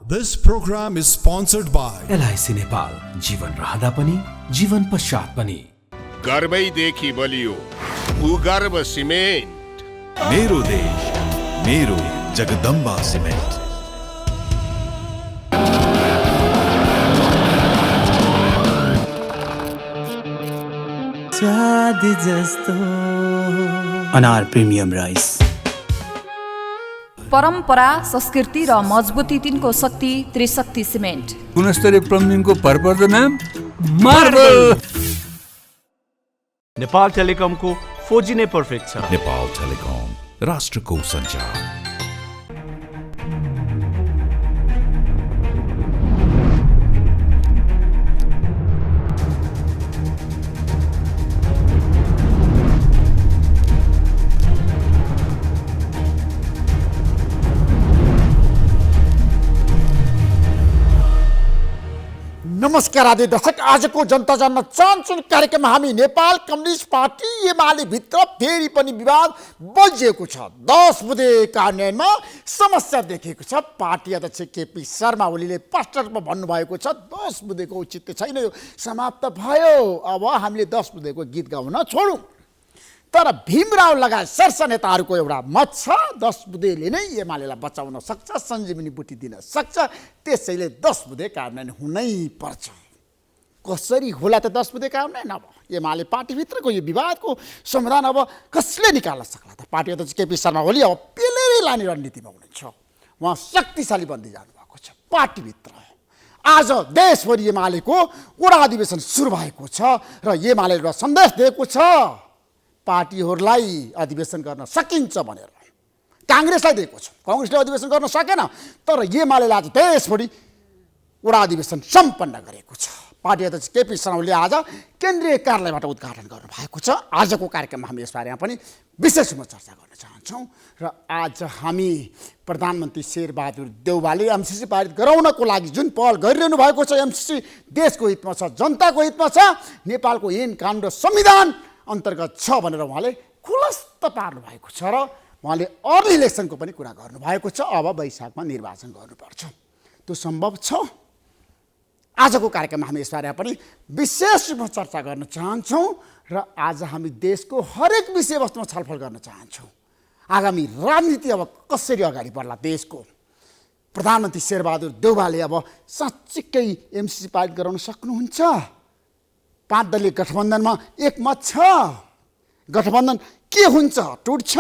This program is sponsored by LIC Nepal, जीवन रहँदा पनि जीवन पश्चात पनि। गर्वैदेखि बलियो भूगर्भ सिमेन्ट। मेरो देश मेरो जगदम्बा सिमेन्ट। स्वाद जस्तो अनार प्रिमियम राइस। परम्परा, संस्कृति र मजबुती तिनको शक्ति त्रिशक्ति सिमेन्ट। गुणस्तरीय प्लम्बिङको भरपर्दो नाम मार्बल। नेपाल टेलिकमको 4G नै पर्फेक्ट छ। नेपाल टेलिकम, राष्ट्रको सञ्चार। नमस्कार आदि दर्शक, आजको जनता जान्न चाहन्छन् कार्यक्रममा हामी नेपाल कम्युनिस्ट पार्टी एमाले भित्र फेरि पनि विवाद बल्झिएको छ। 10 बुँदे कार्यान्वयनमा समस्या देखिएको छ। पार्टी अध्यक्ष केपी शर्मा ओलीले स्पष्ट रूपमा भन्नुभएको छ 10 बुँदेको औचित्य छैन, यो समाप्त भयो, अब हामीले 10 बुँदेको गीत गाउन छोडौँ। तर भीमराव लगायत शीर्ष नेताहरूको एउटा मत छ 10 बुँदेले नै एमालेलाई बचाउन सक्छ, सञ्जीवनी बुटी दिन सक्छ, त्यसैले 10 बुँदे कार्यान्वयन हुनै पर्छ। कसरी होला त 10 बुँदे कार्यान्वयन? अब एमाले पार्टीभित्रको यो विवादको समाधान अब कसले निकाल्न सक्ला त? पार्टी अध्यक्ष केपी शर्मा ओली अब पेलेरै लाने रणनीतिमा हुनुहुन्छ। उहाँ शक्तिशाली बन्दै जानुभएको छ पार्टीभित्र। आज देशभरि एमालेको वडा अधिवेशन सुरु भएको छ र एमाले एउटा सन्देश दिएको छ पार्टीहरूलाई अधिवेशन गर्न सकिन्छ भनेर। काङ्ग्रेसलाई दिएको छ, काङ्ग्रेसले अधिवेशन गर्न सकेन, तर एमालेले आज देशभरि वडा अधिवेशन सम्पन्न गरेको छ। पार्टी अध्यक्ष केपी शर्मा ओलीले आज केन्द्रीय कार्यालयबाट उद्घाटन गर्नुभएको छ। आजको कार्यक्रममा हामी यसबारेमा पनि विशेष रूपमा चर्चा गर्न चाहन्छौँ र आज हामी प्रधानमन्त्री शेरबहादुर देउवाले एमसिसी पारित गराउनको लागि जुन पहल गरिरहनु भएको छ, एमसिसी देशको हितमा छ, जनताको हितमा छ, नेपालको ऐन कानुन र संविधान अन्तर्गत छ भनेर उहाँले खुलस्त पार्नु भएको छ र उहाँले अर्ली इलेक्सनको पनि कुरा गर्नुभएको छ। अब वैशाखमा निर्वाचन गर्नुपर्छ, त्यो सम्भव छ। आजको कार्यक्रममा हामी यसबारेमा पनि विशेष रूपमा चर्चा गर्न चाहन्छौँ र आज हामी देशको हरेक विषयवस्तुमा छलफल गर्न चाहन्छौँ। आगामी राजनीति अब कसरी अगाडि बढ्ला देशको? प्रधानमन्त्री शेरबहादुर देउवाले अब साँच्चीकै एमसिसी पारित गराउन सक्नुहुन्छ? 5 दलीय गठबन्धनमा एकमत छ। गठबन्धन के हुन्छ? टुट्छ?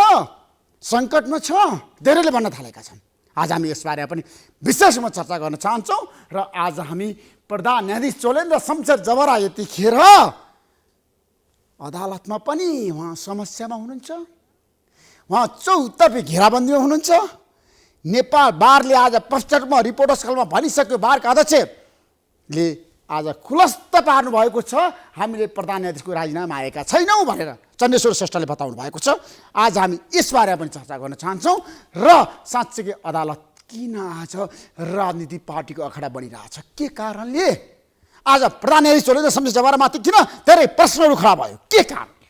सङ्कटमा छ? धेरैले भन्न थालेका छन्। आज हामी यसबारेमा पनि विशेष रूपमा चर्चा गर्न चाहन्छौँ र आज हामी प्रधान न्यायाधीश चोलेन्द्र शमशेर जबरा यतिखेर अदालतमा पनि उहाँ समस्यामा हुनुहुन्छ। उहाँ चौतर्फी घेराबन्दीमा हुनुहुन्छ। नेपाल बारले आज स्पष्ट रूपमा रिपोर्टर्समा भनिसक्यो, बारका अध्यक्षले आज खुलस्त पार्नु भएको छ हामीले प्रधान न्यायाधीशको राजीनामा मागेका छैनौँ भनेर चन्द्रेश्वर श्रेष्ठले बताउनु भएको छ। आज हामी यसबारे पनि चर्चा गर्न चाहन्छौँ र साँच्चै अदालत किन आज राजनीति पार्टीको अखडा बनिरहेछ, के कारणले? आज प्रधान न्यायाधीश चोलेन्द्र शमशेर जबरामाथि किन धेरै प्रश्नहरू खडा भयो, के कारणले?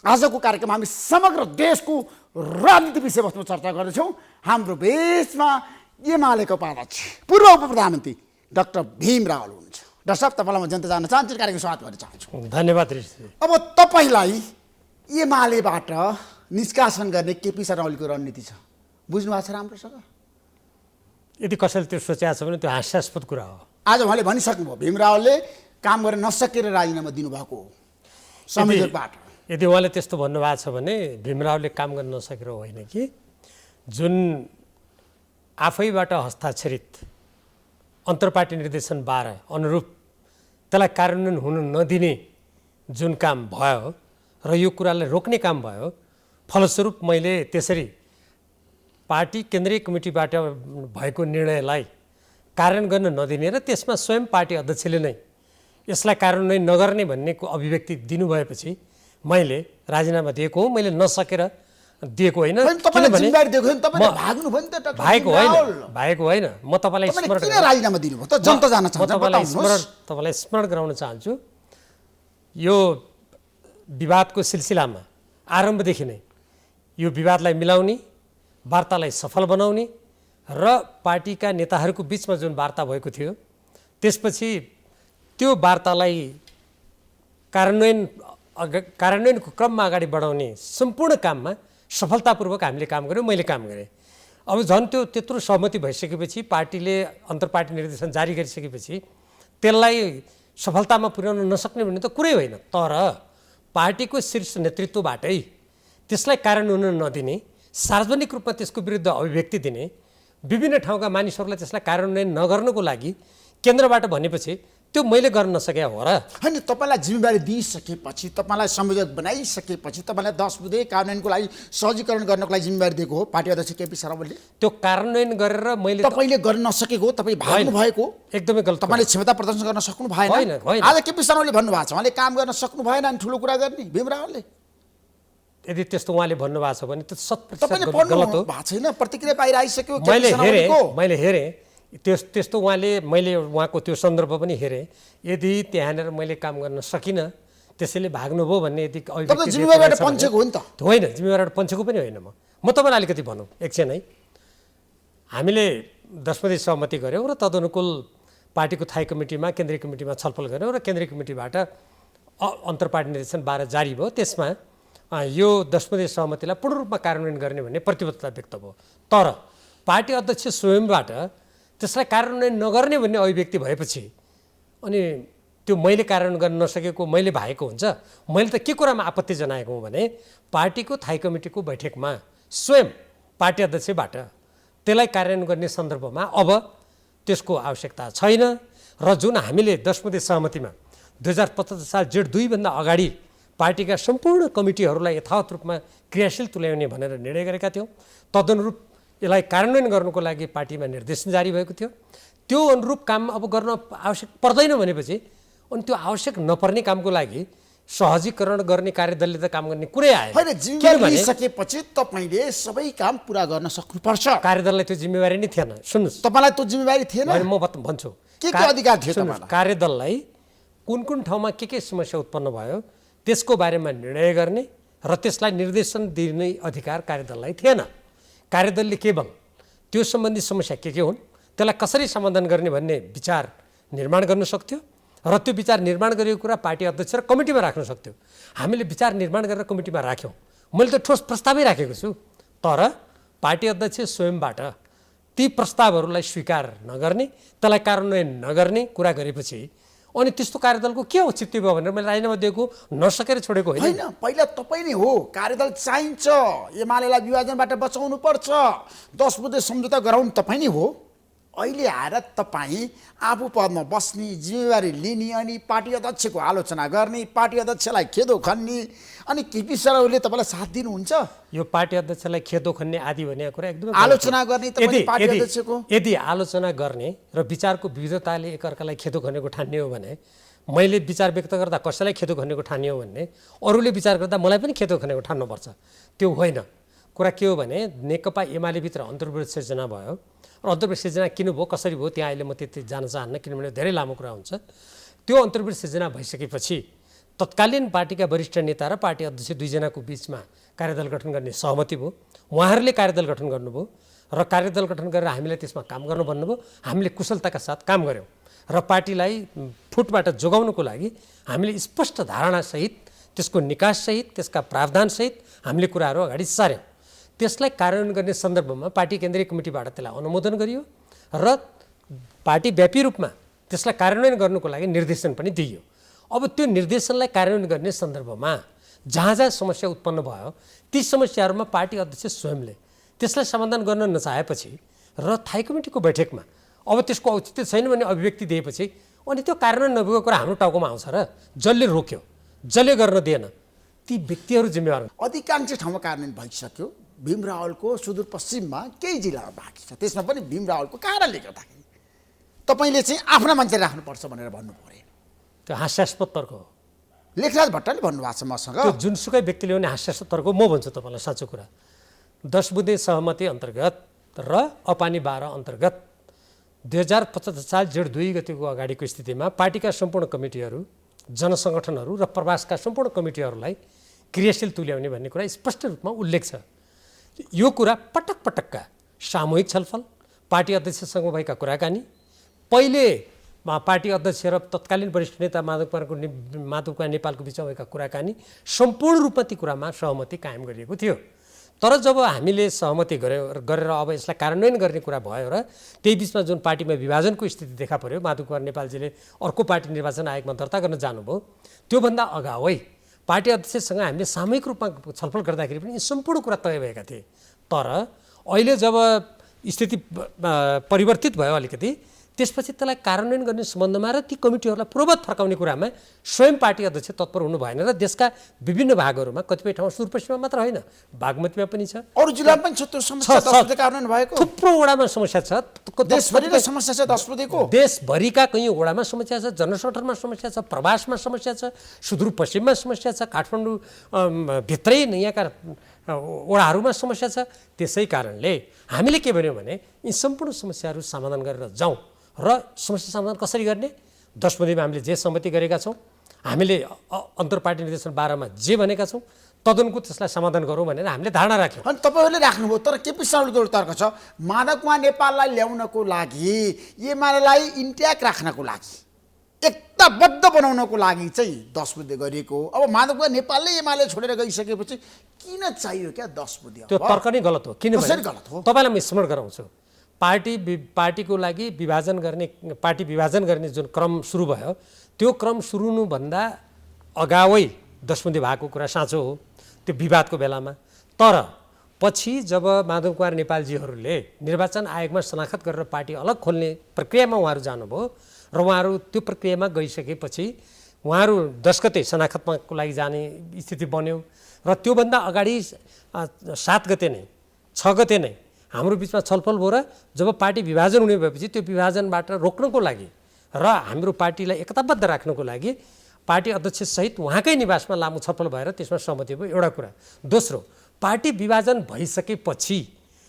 आजको कार्यक्रममा हामी समग्र देशको राजनीति विषयवस्तुमा चर्चा गर्दैछौँ। हाम्रो बेसमा एमालेको उपाध्यक्ष पूर्व उप प्रधानमन्त्री डाक्टर भीमराव हुनुहुन्छ। डाक्टर साहब, तपाईँलाई म जनता जान्न चाहन्छु, कार्यक्रम स्वागत गर्न चाहन्छु। धन्यवाद। अब तपाईँलाई एमालेबाट निष्कासन गर्ने केपी शर्मा ओलीको रणनीति छ, बुझ्नु भएको छ राम्रोसँग? यदि कसैले त्यो सोचेको छ भने त्यो हास्यास्पद कुरा हो। आज उहाँले भनिसक्नुभयो भीमरावले काम गर्न नसकेर राजीनामा दिनुभएको हो संविधानबाट। यदि उहाँले त्यस्तो भन्नुभएको छ भने भीमरावले काम गर्न नसकेर होइन कि जुन आफैबाट हस्ताक्षरित अन्तर्पार्टी निर्देशन 12 अनुरूप त्यसलाई कार्यान्वयन हुन नदिने जुन काम भयो र यो कुरालाई रोक्ने काम भयो, फलस्वरूप मैले त्यसरी पार्टी केन्द्रीय कमिटीबाट भएको निर्णयलाई कार्यान्वयन गर्न नदिने र त्यसमा स्वयं पार्टी अध्यक्षले नै यसलाई कार्यान्वयन नगर्ने भन्नेको अभिव्यक्ति दिनुभएपछि मैले राजीनामा दिएको हो। मैले नसकेर दिएको होइन, किनभने भएको होइन। म तपाईँलाई तपाईँलाई स्मरण गराउन चाहन्छु, यो विवादको सिलसिलामा आरम्भदेखि नै यो विवादलाई मिलाउने, वार्तालाई सफल बनाउने र पार्टीका नेताहरूको बिचमा जुन वार्ता भएको थियो त्यसपछि त्यो वार्तालाई कार्यान्वयनको क्रममा अगाडि बढाउने सम्पूर्ण काममा सफलतापूर्वक हामीले काम गऱ्यौँ, मैले काम गरेँ। अब झन् त्यो त्यत्रो सहमति भइसकेपछि पार्टीले अन्तर्पार्टी निर्देशन जारी गरिसकेपछि त्यसलाई सफलतामा पुर्याउन नसक्ने भन्ने त कुरै होइन। तर पार्टीको शीर्ष नेतृत्वबाटै त्यसलाई कार्यान्वयन नदिने, सार्वजनिक रूपमा त्यसको विरुद्ध अभिव्यक्ति दिने, विभिन्न ठाउँका मानिसहरूलाई त्यसलाई कार्यान्वयन नगर्नको लागि केन्द्रबाट भनेपछि त्यो मैले गर्न नसके हो र? होइन, तपाईँलाई जिम्मेवारी दिइसकेपछि, तपाईँलाई संयोजक बनाइसकेपछि, तपाईँलाई 10 बुँदे कार्यान्वयनको लागि सहजीकरण गर्नको लागि जिम्मेवारी दिएको हो पार्टी अध्यक्ष केपी शर्मा ओलीले। त्यो कार्यान्वयन गरेर मैले तपाईँले गर्न नसकेको हो, तपाईँ भाग्नु भएको, एकदमै गलत। तपाईँले क्षमता प्रदर्शन गर्न सक्नु भएन। आज केपी शर्मा ओलीले भन्नुभएको छ उहाँले काम गर्न सक्नु भएन अनि ठुलो कुरा गर्ने भीम रावलले। यदि त्यस्तो उहाँले भन्नुभएको छ भने त्यो 100% तपाईँले गलत हो। भएको छैन, प्रतिक्रिया बाहिर आइसक्यो। मैले हेरेँ त्यस्तो मैले उहाँको त्यो सन्दर्भ पनि हेरेँ। यदि त्यहाँनिर मैले काम गर्न सकिनँ त्यसैले भाग्नुभयो भन्ने यदि जिम्मेवारीबाट पन्छेको हो नि त? होइन, जिम्मेवारीबाट पन्छेको पनि होइन। म तपाईँलाई अलिकति भनौँ एकछिन है। हामीले 10 बुँदे सहमति गऱ्यौँ र तदनुकूल पार्टीको थाई कमिटीमा, केन्द्रीय कमिटीमा छलफल गऱ्यौँ र केन्द्रीय कमिटीबाट अन्तर्पार्टी निर्देशन 12 जारी भयो। त्यसमा यो 10 बुँदे सहमतिलाई पूर्ण रूपमा कार्यान्वयन गर्ने भन्ने प्रतिबद्धता व्यक्त भयो। तर पार्टी अध्यक्ष स्वयंबाट त्यसलाई कार्यान्वयन नगर्ने भन्ने अभिव्यक्ति भएपछि अनि त्यो मैले कार्यान्वयन गर्न नसकेको मैले भएको हुन्छ। मैले त के कुरामा आपत्ति जनाएको हुँ भने पार्टीको थाई कमिटीको बैठकमा स्वयं पार्टी अध्यक्षबाट त्यसलाई कार्यान्वयन गर्ने सन्दर्भमा अब त्यसको आवश्यकता छैन र जुन हामीले 10 बुँदे सहमतिमा 2075 साल जेठ 2 भन्दा अगाडि पार्टीका सम्पूर्ण कमिटीहरूलाई यथावत रूपमा क्रियाशील तुल्याउने भनेर निर्णय गरेका थियौँ। तदनुरूप यसलाई कार्यान्वयन गर्नुको लागि पार्टीमा निर्देशन जारी भएको थियो। त्यो अनुरूप काम अब गर्न आवश्यक पर्दैन भनेपछि अनि त्यो आवश्यक नपर्ने कामको लागि सहजीकरण गर्ने कार्यदलले त काम गर्ने कुरै आएन। होइन, जिम्मेवारी लिइसकेपछि तपाईँले सबै काम पुरा गर्न सक्नुपर्छ। कार्यदललाई त्यो जिम्मेवारी नै थिएन। सुन्नुहोस्, तपाईँलाई त्यो जिम्मेवारी थिएन? म भन्छु के अधिकार थियो तपाईँलाई? कार्यदललाई कुन कुन ठाउँमा के समस्या उत्पन्न भयो त्यसको बारेमा निर्णय गर्ने र त्यसलाई निर्देशन दिने अधिकार कार्यदललाई थिएन। कार्यदलले केवल त्यो सम्बन्धी समस्या के हुन् त्यसलाई कसरी समाधान गर्ने भन्ने विचार निर्माण गर्न सक्थ्यो र त्यो विचार निर्माण गरेको कुरा पार्टी अध्यक्ष र कमिटीमा राख्न सक्थ्यो। हामीले विचार निर्माण गरेर कमिटीमा राख्यौँ। मैले त ठोस प्रस्तावै राखेको छु। तर पार्टी अध्यक्ष स्वयंबाट ती प्रस्तावहरूलाई स्वीकार नगर्ने, त्यसलाई कार्यान्वयन नगर्ने कुरा गरेपछि अनि त्यस्तो कार्यदलको के औचित्य भयो भनेर मैले राजीनामा दिएको, नसकेर छोडेको होइन। होइन, पहिला तपाईँ नै हो कार्यदल चाहिन्छ, एमालेलाई विभाजनबाट बचाउनु पर्छ, 10 बुँदे सम्झौता गराउनु तपाईँ नै हो। अहिले आएर तपाईँ आफू पदमा बस्ने, जिम्मेवारी लिने, अनि पार्टी अध्यक्षको आलोचना गर्ने, पार्टी अध्यक्षलाई खेदो खन्ने, अनि केपी शर्मा ओलीले तपाईँलाई साथ दिनुहुन्छ? यो पार्टी अध्यक्षलाई खेदो खन्ने आदि भन्ने कुरा एकदमै आलोचना गर्ने तपाईँ पार्टी अध्यक्षको। यदि आलोचना गर्ने र विचारको विविधताले एकअर्कालाई खेदो खन्नेको ठान्ने हो भने मैले विचार व्यक्त गर्दा कसैलाई खेदो खन्नेको ठान्ने हो भने अरूले विचार गर्दा मलाई पनि खेदो खन्नेको ठान्नुपर्छ। त्यो होइन। कुरा के हो भने नेकपा एमालेभित्र अन्तर्विरोध सिर्जना भयो र अन्तर्विरोध सिर्जना किन भयो, कसरी भयो, त्यहाँ अहिले म त्यति जान चाहन्न किनभने धेरै लामो कुरा हुन्छ। त्यो अन्तर्विरोध सिर्जना भइसकेपछि तत्कालीन पार्टीका वरिष्ठ नेता र पार्टी अध्यक्ष दुईजनाको बिचमा कार्यदल गठन गर्ने सहमति भयो। उहाँहरूले कार्यदल गठन गर्नुभयो र कार्यदल गठन गरेर हामीलाई त्यसमा काम गर्न भन्नुभयो। हामीले कुशलताका साथ काम गऱ्यौँ र पार्टीलाई फुटबाट जोगाउनको लागि हामीले स्पष्ट धारणासहित, त्यसको निकाससहित, त्यसका प्रावधानसहित हामीले कुराहरू अगाडि सार्यौँ। त्यसलाई कार्यान्वयन गर्ने सन्दर्भमा पार्टी केन्द्रीय कमिटीबाट त्यसलाई अनुमोदन गरियो र पार्टी व्यापी रूपमा त्यसलाई कार्यान्वयन गर्नुको लागि निर्देशन पनि दिइयो। अब त्यो निर्देशनलाई कार्यान्वयन गर्ने सन्दर्भमा जहाँ जहाँ समस्या उत्पन्न भयो ती समस्याहरूमा पार्टी अध्यक्ष स्वयंले त्यसलाई समाधान गर्न नचाहेपछि र थाई कमिटीको बैठकमा अब त्यसको औचित्य छैन भन्ने अभिव्यक्ति दिएपछि अनि त्यो कार्यान्वयन नभएको कुरा हाम्रो टाउकोमा आउँछ र जसले रोक्यो, जसले गर्न दिएन, ती व्यक्तिहरू जिम्मेवार। अधिकांश ठाउँमा कार्यान्वयन भइसक्यो। भीम रावलको सुदूरपश्चिममा केही जिल्लामा बाँकी छ, त्यसमा पनि भीम रावलको कारणले गर्दाखेरि तपाईँले चाहिँ आफ्ना मान्छे राख्नुपर्छ भनेर भन्नु पर्यो। त्यो हास्यास्पद तर्क हो। लेखराज भट्टले भन्नुभएको छ मसँग। त्यो जुनसुकै व्यक्तिले भने हास्यास्पद तर्क म भन्छु तपाईँलाई साँचो कुरा। 10 बुँदे सहमति अन्तर्गत र अपानी 12 अन्तर्गत 2075 साल जेठ 2 गतिको अगाडिको स्थितिमा पार्टीका सम्पूर्ण कमिटीहरू, जनसङ्गठनहरू र प्रवासका सम्पूर्ण कमिटीहरूलाई क्रियाशील तुल्याउने भन्ने कुरा स्पष्ट रूपमा उल्लेख छ। यो कुरा पटक पटकका सामूहिक छलफल, पार्टी अध्यक्षसँग भएका कुराकानी, पहिले पार्टी अध्यक्ष र तत्कालीन वरिष्ठ नेता माधव कुमार नेपालको बिचमा भएका कुराकानी सम्पूर्ण रूपमा ती कुरामा सहमति कायम गरिएको थियो। तर जब हामीले सहमति गरेर अब यसलाई कार्यान्वयन गर्ने कुरा भयो र त्यही बिचमा जुन पार्टीमा विभाजनको स्थिति देखा पर्यो, माधव कुमार नेपालजीले अर्को पार्टी निर्वाचन आयोगमा दर्ता गर्न जानुभयो, त्योभन्दा अगावै पार्टी अध्यक्षसँग हामीले सामूहिक रूपमा छलफल गर्दाखेरि पनि सम्पूर्ण कुरा तय भएका थिए। तर अहिले जब स्थिति परिवर्तित भयो अलिकति, त्यसपछि त्यसलाई कार्यान्वयन गर्ने सम्बन्धमा र ती कमिटीहरूलाई पूर्ववत फर्काउने कुरामा स्वयं पार्टी अध्यक्ष तत्पर हुनु भएन र देशका विभिन्न भागहरूमा, कतिपय ठाउँ सुदूरपश्चिममा मात्र होइन, बागमतीमा पनि छ, अरू जिल्लामा पनि छ त्यो समस्या 10 बुँदे कार्यान्वयन भएको। थुप्रो वडामा समस्या छ, देशभरिकै समस्या छ 10 बुँदेको। देशभरिका कैयौँ वडामा समस्या छ, जनसङ्गठनमा समस्या छ, प्रवासमा समस्या छ, सुदूरपश्चिममा समस्या छ, काठमाडौँ भित्रै यहाँका वडाहरूमा समस्या छ। त्यसै कारणले हामीले के भन्यौँ भने यी सम्पूर्ण समस्याहरू समाधान गरेर जाउँ र समस्या समाधान कसरी गर्ने, 10 बुँदेमा हामीले जे सहमति गरेका छौँ, हामीले अन्तर्पार्टी निर्देशन 12 मा जे भनेका छौँ तदनुकूल त्यसलाई समाधान गरौँ भनेर हामीले धारणा राख्यौँ। अनि तपाईँहरूले राख्नुभयो। तर केपी शर्माको एउटा तर्क छ, माधव कुमार नेपाललाई ल्याउनको लागि, एमालेलाई इन्ट्याक्ट राख्नको लागि, एकताबद्ध बनाउनको लागि चाहिँ 10 बुँदे गरिएको हो। अब माधव कुमार नेपालले एमाले छोडेर गइसकेपछि किन चाहियो क्या 10 बुँदे? त्यो तर्क नै गलत हो। कसरी गलत हो? तपाईँलाई म स्मरण गराउँछु, पार्टीको लागि पार्टी विभाजन गर्ने जुन क्रम सुरु भयो, त्यो क्रम सुरु हुनुभन्दा अगावै 10 बुँदे भएको कुरा साँचो हो त्यो विवादको बेलामा। तर पछि जब माधव कुमार नेपालजीहरूले निर्वाचन आयोगमा शनाखत गरेर पार्टी अलग खोल्ने प्रक्रियामा उहाँहरू जानुभयो र उहाँहरू त्यो प्रक्रियामा गइसकेपछि उहाँहरू 10 गते शनाखतको लागि जाने स्थिति बन्यो र त्योभन्दा अगाडि 7 गते नै 6 गते नै हाम्रो बिचमा छलफल भयो र जब पार्टी विभाजन हुने भएपछि त्यो विभाजनबाट रोक्नको लागि र हाम्रो पार्टीलाई एकताबद्ध राख्नको लागि पार्टी अध्यक्षसहित उहाँकै निवासमा लामो छलफल भएर त्यसमा सहमति भयो। एउटा कुरा। दोस्रो, पार्टी विभाजन भइसकेपछि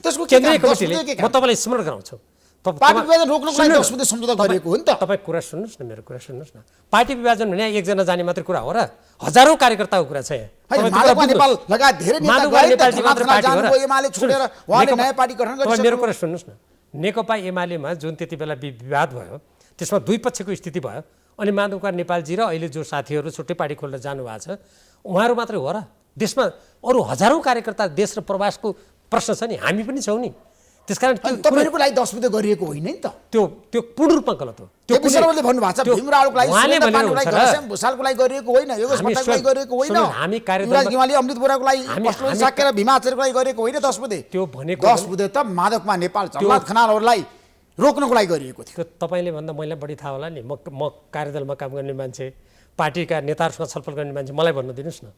केन्द्रीय कमिटीले, म तपाईँलाई स्मरण गराउँछु, पार्टी विभाजन रोक्नको लागि 10 बुँदे सम्झौता गरिएको हो नि त। तपाईँ कुरा सुन्नुहोस् न, मेरो कुरा सुन्नुहोस् न। पार्टी विभाजन भने एकजना जाने मात्रै कुरा हो र? हजारौँ कार्यकर्ताको कुरा छ यहाँ। नेपाल लगायत धेरै नेता एमाले छोडेर उहाँले नयाँ पार्टी गठन गरिसक्नु। मेरो कुरा सुन्नुहोस् न, नेकपा एमालेमा जुन त्यति बेला विवाद भयो त्यसमा दुई पक्षको स्थिति भयो, अनि माधव कुमार नेपालजी र अहिले जो साथीहरू छुट्टै पार्टी खोलेर जानुभएको छ उहाँहरू मात्रै हो र? देशमा अरू हजारौँ कार्यकर्ता, देश र प्रवासको प्रश्न छ नि, हामी पनि छौँ नि। त्यसकारण तपाईँहरूको लागि 10 बुँदे गरिएको होइन नि त। त्यो पूर्ण रूपमा गलत हो। केपी शर्माले भन्नुभएको छ भीमरावको लागि, घनश्याम भुसालको लागि गरिएको होइन, योगेश भट्टको लागि गरिएको होइन, युवराज घिमिरे अमृत बोराको लागि, साकेर भीमा आचार्यको लागि गरिएको होइन 10 बुँदे। त्यो भनेको 10 बुँदे त माधव कुमार नेपाल, जल्लाद खनालहरूलाई रोक्नको लागि गरिएको थियो। तपाईँले भन्दा मलाई बढी थाहा होला नि, म कार्यदलमा काम गर्ने मान्छे, पार्टीका नेताहरूसँग छलफल गर्ने मान्छे, मलाई भन्न दिनुहोस् न।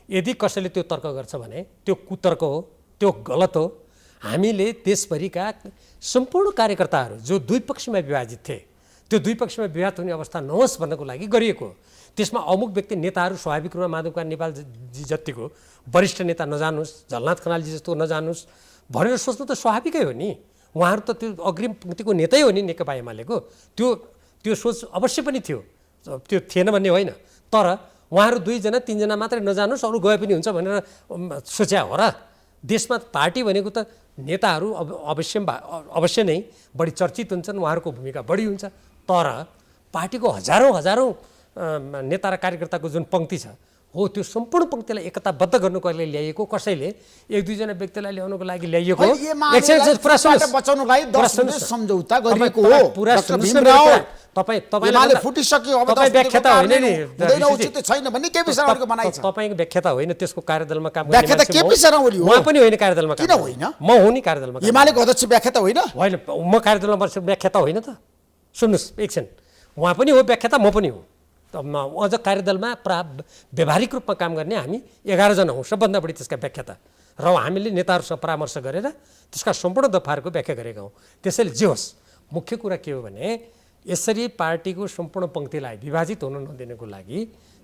यदि कसैले त्यो तर्क गर्छ भने त्यो कुतर्क हो, त्यो गलत हो। हामीले देशभरिका सम्पूर्ण कार्यकर्ताहरू जो दुई पक्षमा विभाजित थिए, त्यो दुई पक्षमा विवाद हुने अवस्था नहोस् भन्नको लागि गरिएको हो। त्यसमा अमुक व्यक्ति नेताहरू स्वाभाविक रूपमा माधव कुमार नेपालजी जतिको वरिष्ठ नेता नजानुहोस्, झलनाथ खनालजी जस्तो नजानुहोस् भनेर सोच्नु त स्वाभाविकै हो नि। उहाँहरू त त्यो अग्रिम पंक्तिको नेतै हो नि नेकपा एमालेको। त्यो सोच अवश्य पनि थियो, त्यो थिएन भन्ने होइन। तर उहाँहरू 2 जना 3 जना मात्रै नजानुहोस्, अरू गए पनि हुन्छ भनेर सोच्या हो र? देशमा पार्टी भनेको त नेताहरू अवश्य नै बढी चर्चित हुन्छन्, उहाँहरूको भूमिका बढी हुन्छ। तर पार्टीको हजारौँ नेता र कार्यकर्ताको जुन पंक्ति छ हो, त्यो सम्पूर्ण पंक्तिलाई एकताबद्ध गर्नुको लागि ल्याइएको, कसैले 1-2 जना व्यक्तिलाई ल्याउनुको लागि ल्याइएको बचाउनलाई 10 बुँदे सम्झौता गरिएको हो। तपाईले फुटिसक्यो, अब व्याख्याता होइन नि, उचित छैन भन्ने केपी शर्माको भनाइ छ। तपाईको व्याख्याता होइन, त्यसको कार्यदलमा काम गर्ने व्याख्याता केपी शर्मा ओली हो। म पनि होइन कार्यदलमा काम। किन होइन? म हुँ नि कार्यदलमा। एमालेको अध्यक्ष व्याख्याता होइन? होइन, म कार्यदलमा बसेर व्याख्याता होइन त। सुन्नुहोस् एकछिन, उहाँ पनि हो व्याख्याता, म पनि हो। अझ कार्यदलमा व्यावहारिक रूपमा काम गर्ने हामी 11 जना हौँ, सबभन्दा बढी त्यसका व्याख्याता। र हामीले नेताहरूसँग परामर्श गरेर त्यसका सम्पूर्ण दफाहरूको व्याख्या गरेका हौँ। त्यसैले जे होस्, मुख्य कुरा के हो भने यसरी पार्टीको सम्पूर्ण पंक्तिलाई विभाजित हुन नदिनको लागि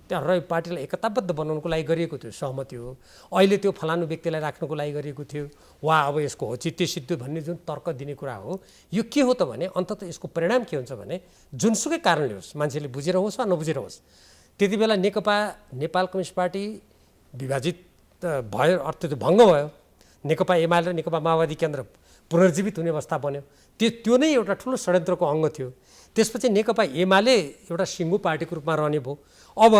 र पार्टीलाई एकताबद्ध बनाउनको लागि गरिएको थियो सहमति हो। अहिले त्यो फलानु व्यक्तिलाई राख्नको लागि गरिएको थियो वा अब यसको औचित्य सिद्ध भन्ने जुन तर्क दिने कुरा हो, यो के हो त भने अन्ततः यसको परिणाम के हुन्छ भने जुनसुकै कारणले होस्, मान्छेले बुझेर होस् वा नबुझेर होस्, त्यति बेला नेकपा नेपाल कम्युनिस्ट पार्टी विभाजित भयो, अर्थ भङ्ग भयो। नेकपा एमाले र नेकपा माओवादी केन्द्र पुनर्जीवित हुने अवस्था बन्यो। त्यो नै एउटा ठुलो षड्यन्त्रको अङ्ग थियो। त्यसपछि नेकपा एमाले एउटा सिङ्गो पार्टीको रूपमा रहने भयो। अब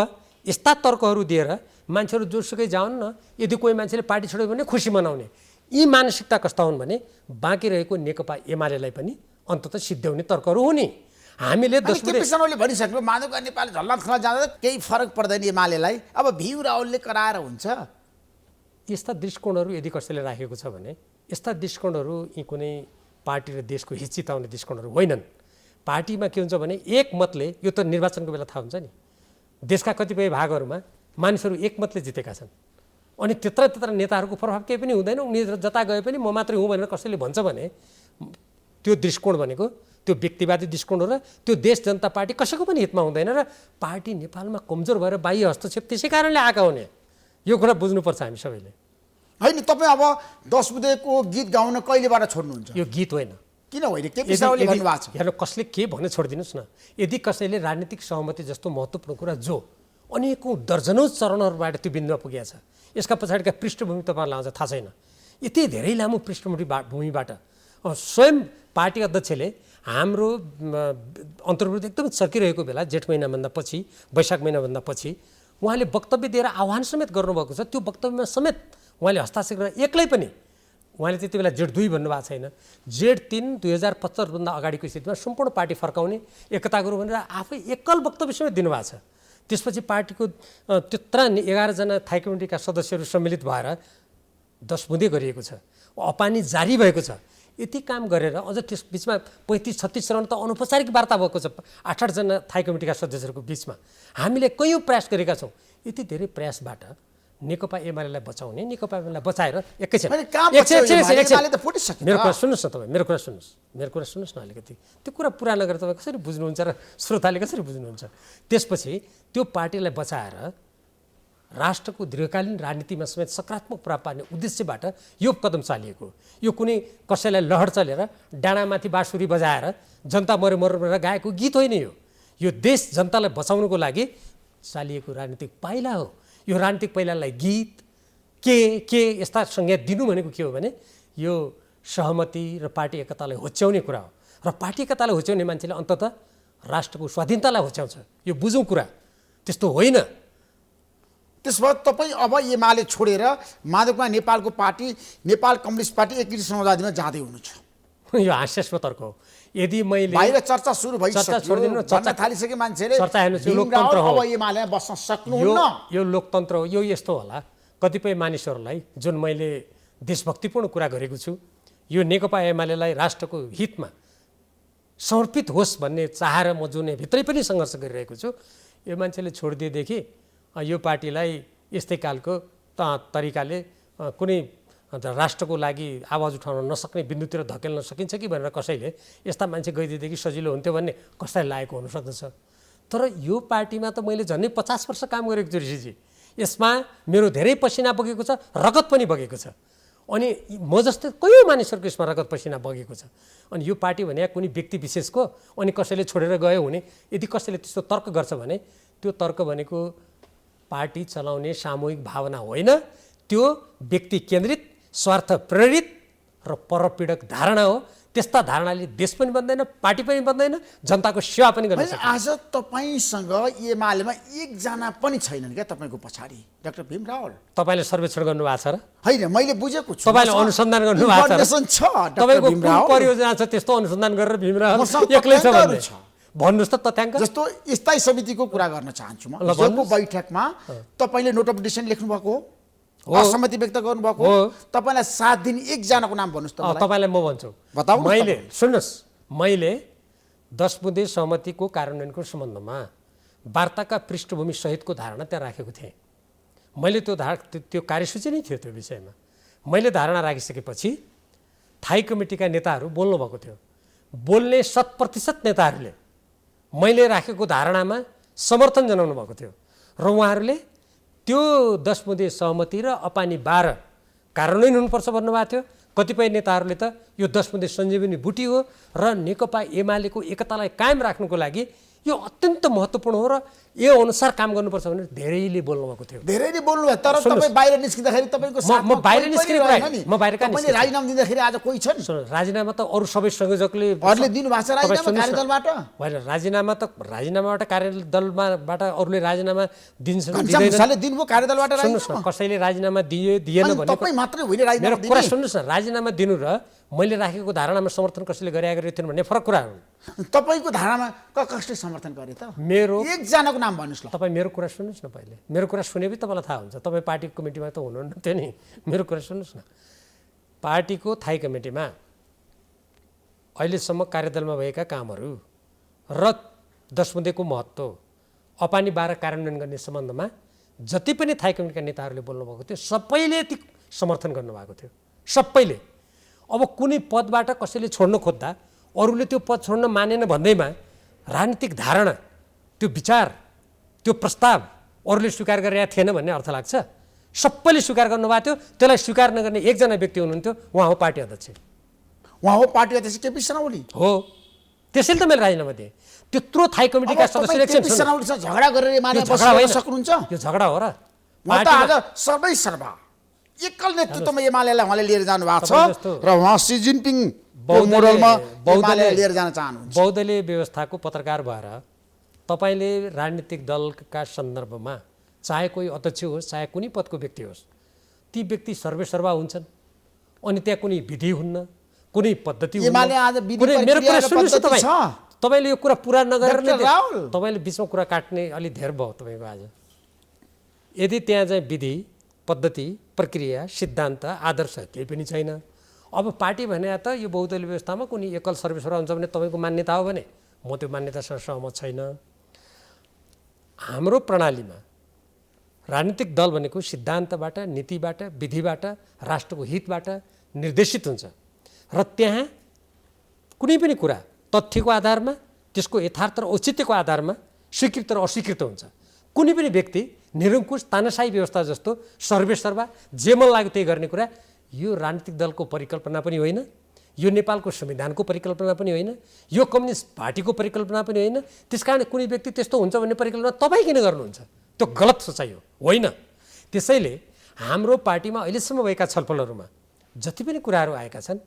यस्ता तर्कहरू दिएर मान्छेहरू जोसुकै जाउन् न, यदि कोही मान्छेले पार्टी छोड्यो भने खुसी मनाउने, यी मानसिकता कस्ता हुन् भने बाँकी रहेको नेकपा एमालेलाई पनि अन्ततः सिद्ध्याउने तर्कहरू हुने। हामीले केपी शर्माले भनिसक्नु माधवका नेपाल झल्लाद खेला जाँदा केही फरक पर्दैन एमालेलाई, अब भीम रावलले कराएर हुन्छ। यस्ता दृष्टिकोणहरू यदि कसैले राखेको छ भने यस्ता दृष्टिकोणहरू यी कुनै पार्टी र देशको हित चिताउने दृष्टिकोणहरू होइनन्। पार्टीमा के हुन्छ भने एक मतले, यो त निर्वाचनको बेला थाहा हुन्छ नि, देशका कतिपय भागहरूमा मानिसहरू एक मतले जितेका छन्, अनि त्यत्र नेताहरूको प्रभाव केही पनि हुँदैन। उनीहरू जता गए पनि म मात्रै हुँ भनेर कसैले भन्छ भने त्यो दृष्टिकोण भनेको त्यो व्यक्तिवादी दृष्टिकोण हो र त्यो देश जनता पार्टी कसैको पनि हितमा हुँदैन र पार्टी नेपालमा कमजोर भएर बाह्य हस्तक्षेप त्यसै कारणले आएका हुने। यो कुरा बुझ्नुपर्छ हामी सबैले। होइन, तपाईँ अब 10 बुँदेको गीत गाउन कहिलेबाट छोड्नुहुन्छ? यो गीत होइन। किन होइन? केपी शर्माले भन्नुभएको छ। हेर्नु, कसले के भन्ने छोडिदिनुहोस् न। यदि कसैले राजनीतिक सहमति जस्तो महत्त्वपूर्ण कुरा जो अनेकौँ दर्जनौँ चरणहरूबाट त्यो बिन्दुमा पुगेको छ, यसका पछाडिका पृष्ठभूमि तपाईँलाई आउँछ थाहा छैन। यति धेरै लामो पृष्ठभूमिबाट स्वयं पार्टी अध्यक्षले हाम्रो अन्तर्विरोध एकदम चर्किरहेको बेला जेठ महिनाभन्दा पछि, वैशाख महिनाभन्दा पछि उहाँले वक्तव्य दिएर आह्वान समेत गर्नुभएको छ। त्यो वक्तव्यमा समेत उहाँले हस्ताक्षर गरेर एक्लै पनि, उहाँले त्यति बेला जेठ 2 भन्नुभएको छैन, जेठ 3 2075 अगाडिको स्थितिमा सम्पूर्ण पार्टी फर्काउने एकता गरौँ भनेर आफै एकल वक्तव्य समेत दिनुभएको छ। त्यसपछि पार्टीको त्यत्रा 11 जना थाई कमिटीका सदस्यहरू सम्मिलित भएर 10 बुँदे गरिएको छ, अपानी जारी भएको छ। यति काम गरेर अझ त्यस बिचमा 35-36 चरण त अनौपचारिक वार्ता भएको छ 8-8 जना थाई कमिटीका सदस्यहरूको बिचमा। हामीले कयौँ प्रयास गरेका छौँ। यति धेरै प्रयासबाट नेकपा एमालेलाई बचाउने, नेकपा एमालेलाई बचाएर एकैछिन मेरो कुरा सुन्नुहोस् न तपाईँ, मेरो कुरा सुन्नुहोस् न अलिकति। त्यो कुरा पुरा नगरेर तपाईँ कसरी बुझ्नुहुन्छ र श्रोताले कसरी बुझ्नुहुन्छ? त्यसपछि त्यो पार्टीलाई बचाएर राष्ट्रको दीर्घकालीन राजनीतिमा समेत सकारात्मक प्रभाव पार्ने उद्देश्यबाट यो कदम चालिएको। यो कुनै कसैलाई लहर चलेर डाँडामाथि बाँसुरी बजाएर जनता मरे भनेर गाएको गीत होइन। यो देश जनतालाई बचाउनुको लागि चालिएको राजनीतिक पाइला हो। यो राजनीतिक पाइलालाई गीत के यस्ता संज्ञा दिनु भनेको के हो भने यो सहमति र पार्टी एकतालाई होच्याउने कुरा हो। र पार्टी एकतालाई होच्याउने मान्छेले अन्ततः राष्ट्रको स्वाधीनतालाई होच्याउँछ। यो बुझौँ कुरा, त्यस्तो होइन। त्यसो भए तपाईँ अब एमाले छोडेर माधवमा नेपालको पार्टी नेपाल कम्युनिस्ट पार्टी एकीकृत समाजवादीमा जाँदै हुनुहुन्छ। यो हास्यास्पद तर्क हो। यदि मैले बाहिर चर्चा सुरु भइसक्यो, चर्चा थालिसके मान्छेले चर्चा हेर्नुहोस्, यो लोकतन्त्र हो। अब एमालेमा बस्न सक्नुहुन्न। यो लोकतन्त्र हो। यो यस्तो होला, कतिपय मानिसहरूलाई जुन मैले देशभक्तिपूर्ण कुरा गरेको छु, यो नेकपा एमालेलाई राष्ट्रको हितमा समर्पित होस् भन्ने चाहेर म जुन भित्रै पनि सङ्घर्ष गरिरहेको छु, यो मान्छेले छोडिदिएदेखि यो पार्टीलाई यस्तै खालको तरिकाले कुनै राष्ट्रको लागि आवाज उठाउन नसक्ने बिन्दुतिर धकेल्न सकिन्छ कि भनेर कसैले यस्ता मान्छे गइदिएदेखि सजिलो हुन्थ्यो भन्ने कसैलाई लागेको हुनसक्दछ। तर यो पार्टीमा त मैले झन्डै 50 वर्ष काम गरेको छु ऋषिजी। यसमा मेरो धेरै पसिना बगेको छ, रगत पनि बगेको छ। अनि म जस्तै कयौँ मानिसहरूको यसमा रगत पसिना बगेको छ। अनि यो पार्टी भने कुनै व्यक्ति विशेषको अनि कसैले छोडेर गयो हुने, यदि कसैले त्यस्तो तर्क गर्छ भने त्यो तर्क भनेको पार्टी चलाउने सामूहिक भावना होइन, त्यो व्यक्ति केन्द्रित, स्वार्थ प्रेरित र परपीडक धारणा हो। त्यस्ता धारणाले देश पनि बन्दैन, पार्टी पनि बन्दैन, जनताको सेवा पनि गर्न सक्दैन। आज तपाईँसँग एमालेमा एकजना पनि छैनन् क्या तपाईँको पछाडि, डाक्टर भीम रावल। तपाईँले सर्वेक्षण गर्नुभएको छ र? होइन, मैले बुझेको छु। तपाईँले अनुसन्धान गर्नुभएको छ? तपाईँको कुन परियोजना छ त्यस्तो अनुसन्धान गरेर भीम रावल एक्लै छ भन्ने? भन्नुहोस् त तथ्याङ्क। जस्तो स्थायी समितिको कुरा गर्न चाहन्छु म। हिजोको बैठकमा तपाईँले नोट अफ डिसिसन लेख्नुभएको हो, असहमति व्यक्त गर्नुभएको हो। तपाईँलाई 7 दिन एकजनाको नाम भन्नुहोस् त। तपाईँलाई म भन्छु, बताउनु। मैले सुन्नुहोस्, मैले 10 बुँदे सहमतिको कार्यान्वयनको सम्बन्धमा वार्ताका पृष्ठभूमि सहितको धारणा त्यहाँ राखेको थिएँ। मैले त्यो कार्यसूची नै थियो त्यो विषयमा। मैले धारणा राखिसकेपछि थाई कमिटीका नेताहरू बोल्नुभएको थियो। बोल्ने 100% नेताहरूले मैले राखेको धारणामा समर्थन जनाउनु भएको थियो र उहाँहरूले त्यो 10 बुँदे सहमति र अपानी 12 कार्यान्वयन हुनुपर्छ भन्नुभएको थियो। कतिपय नेताहरूले त यो 10 बुँदे सञ्जीवनी बुटी हो र नेकपा एमालेको एकतालाई कायम राख्नुको लागि यो अत्यन्त महत्त्वपूर्ण हो र यो अनुसार काम गर्नुपर्छ भनेर धेरैले बोल्नु भएको थियो। धेरैले बोल्नु भयो, तर तपाईँ बाहिर निस्किँदाखेरि तपाईँको साथमा म बाहिर कोही निस्किने पनि कुरा रहेन नि। म बाहिर कहाँ तपाईँले राजीनामा दिँदाखेरि आज कोही छन्? राजीनामा त अरू सबै संयोजकले अरूले दिनुभएको छ राजीनामा कार्यदलबाट? होइन, राजीनामाबाट कार्यदलबाट अरूले राजीनामा दिन्छन् घनश्याम दिँदैन। भुषालले दिनुभयो कार्यदलबाट सुन्नुहोस् न, राजीनामा? कसैले राजीनामा दिएन अनि भने तपाईँ मात्रै होइन मेरो राजीनामा कुरा दिने? सुन्नुहोस् न, राजीनामा दिनु र मैले राखेको धारणामा समर्थन कसैले गरिरहेको थिएन भन्ने फरक कुरा हो। तपाईँको धारामा कसले समर्थन गरे त? मेरो एकजनाको नाम भन्नुहोस् ल। तपाईँ मेरो कुरा सुन्नुहोस् न, पहिले मेरो कुरा सुनेपछि तपाईँलाई थाहा हुन्छ। तपाईँ पार्टीको कमिटीमा त हुनुहुन्न थियो नि। मेरो कुरा सुन्नुहोस् न, पार्टीको थाई कमिटीमा अहिलेसम्म कार्यदलमा भएका कामहरू र 10 बुँदेको महत्त्व, अपानी 12 कार्यान्वयन गर्ने सम्बन्धमा जति पनि थाई कमिटीका नेताहरूले बोल्नुभएको थियो सबैले ती समर्थन गर्नुभएको थियो, सबैले। अब कुनै पदबाट कसैले छोड्न खोज्दा अरूले त्यो पद छोड्न मानेन भन्दैमा राजनीतिक धारणा, त्यो विचार, त्यो प्रस्ताव अरूले स्वीकार गरिरहेको थिएन भन्ने अर्थ लाग्छ। सबैले स्वीकार गर्नुभएको थियो, त्यसलाई स्वीकार नगर्ने एकजना व्यक्ति हुनुहुन्थ्यो, उहाँ हो पार्टी अध्यक्ष। उहाँ हो पार्टी अध्यक्ष केपी शर्मा ओली हो, त्यसैले त मैले राजीनामा दिएँ। त्यत्रो थाई कमिटीका सदस्य केपी शर्मा ओलीसँग झगडा गरेर एमाले झगडा होइन, सक्नुहुन्छ? यो झगडा हो र। उहाँ त आज सर्वै सर्वा एकल नेतृत्वमा एमालेलाई उहाँले लिएर जानु भएको छ र उहाँ सी जिनपिङ मोडलमा एमालेलाई लिएर जान चाहनुहुन्छ। बहुदलीय व्यवस्थाको पत्रकार भएर तपाईँले राजनीतिक दलका सन्दर्भमा चाहे कोही अध्यक्ष होस् चाहे कुनै पदको व्यक्ति होस्, ती व्यक्ति सर्वेसर्वा हुन्छन् अनि त्यहाँ कुनै विधि हुन्न, कुनै पद्धति हुन्न। एमाले आज विधि मेरो कुरा प्रक्रिया र सुन्नुहोस् न, पद्धति छ। तपाईँले यो कुरा पुरा नगरेर डाक्टर राहुल, तपाईँले बिचमा कुरा काट्ने अलि धेर भयो तपाईँको आज। यदि त्यहाँ चाहिँ विधि पद्धति प्रक्रिया सिद्धान्त आदर्श केही पनि छैन। अब पार्टी भने त यो बहुदलीय व्यवस्थामा कुनै एकल सर्वेसर्वा हुन्छ भने तपाईँको मान्यता हो भने म त्यो मान्यतासँग सहमत छैन। हाम्रो प्रणालीमा राजनीतिक दल भनेको सिद्धान्तबाट, नीतिबाट, विधिबाट, राष्ट्रको हितबाट निर्देशित हुन्छ र त्यहाँ कुनै पनि कुरा तथ्यको आधारमा, त्यसको यथार्थ र औचित्यको आधारमा स्वीकृत र अस्वीकृत हुन्छ। कुनै पनि व्यक्ति निरङ्कुश तानाशाही व्यवस्था जस्तो सर्वेसर्वा जे मन लाग्यो त्यही गर्ने कुरा यो राजनीतिक दलको परिकल्पना पनि होइन, यो नेपालको संविधानको परिकल्पना पनि होइन, यो कम्युनिस्ट पार्टीको परिकल्पना पनि होइन। त्यसकारण कुनै व्यक्ति त्यस्तो हुन्छ भन्ने परिकल्पना तपाईँ किन गर्नुहुन्छ? त्यो गलत सोचाइ हो, होइन। त्यसैले हाम्रो पार्टीमा अहिलेसम्म भएका छलफलहरूमा जति पनि कुराहरू आएका छन्,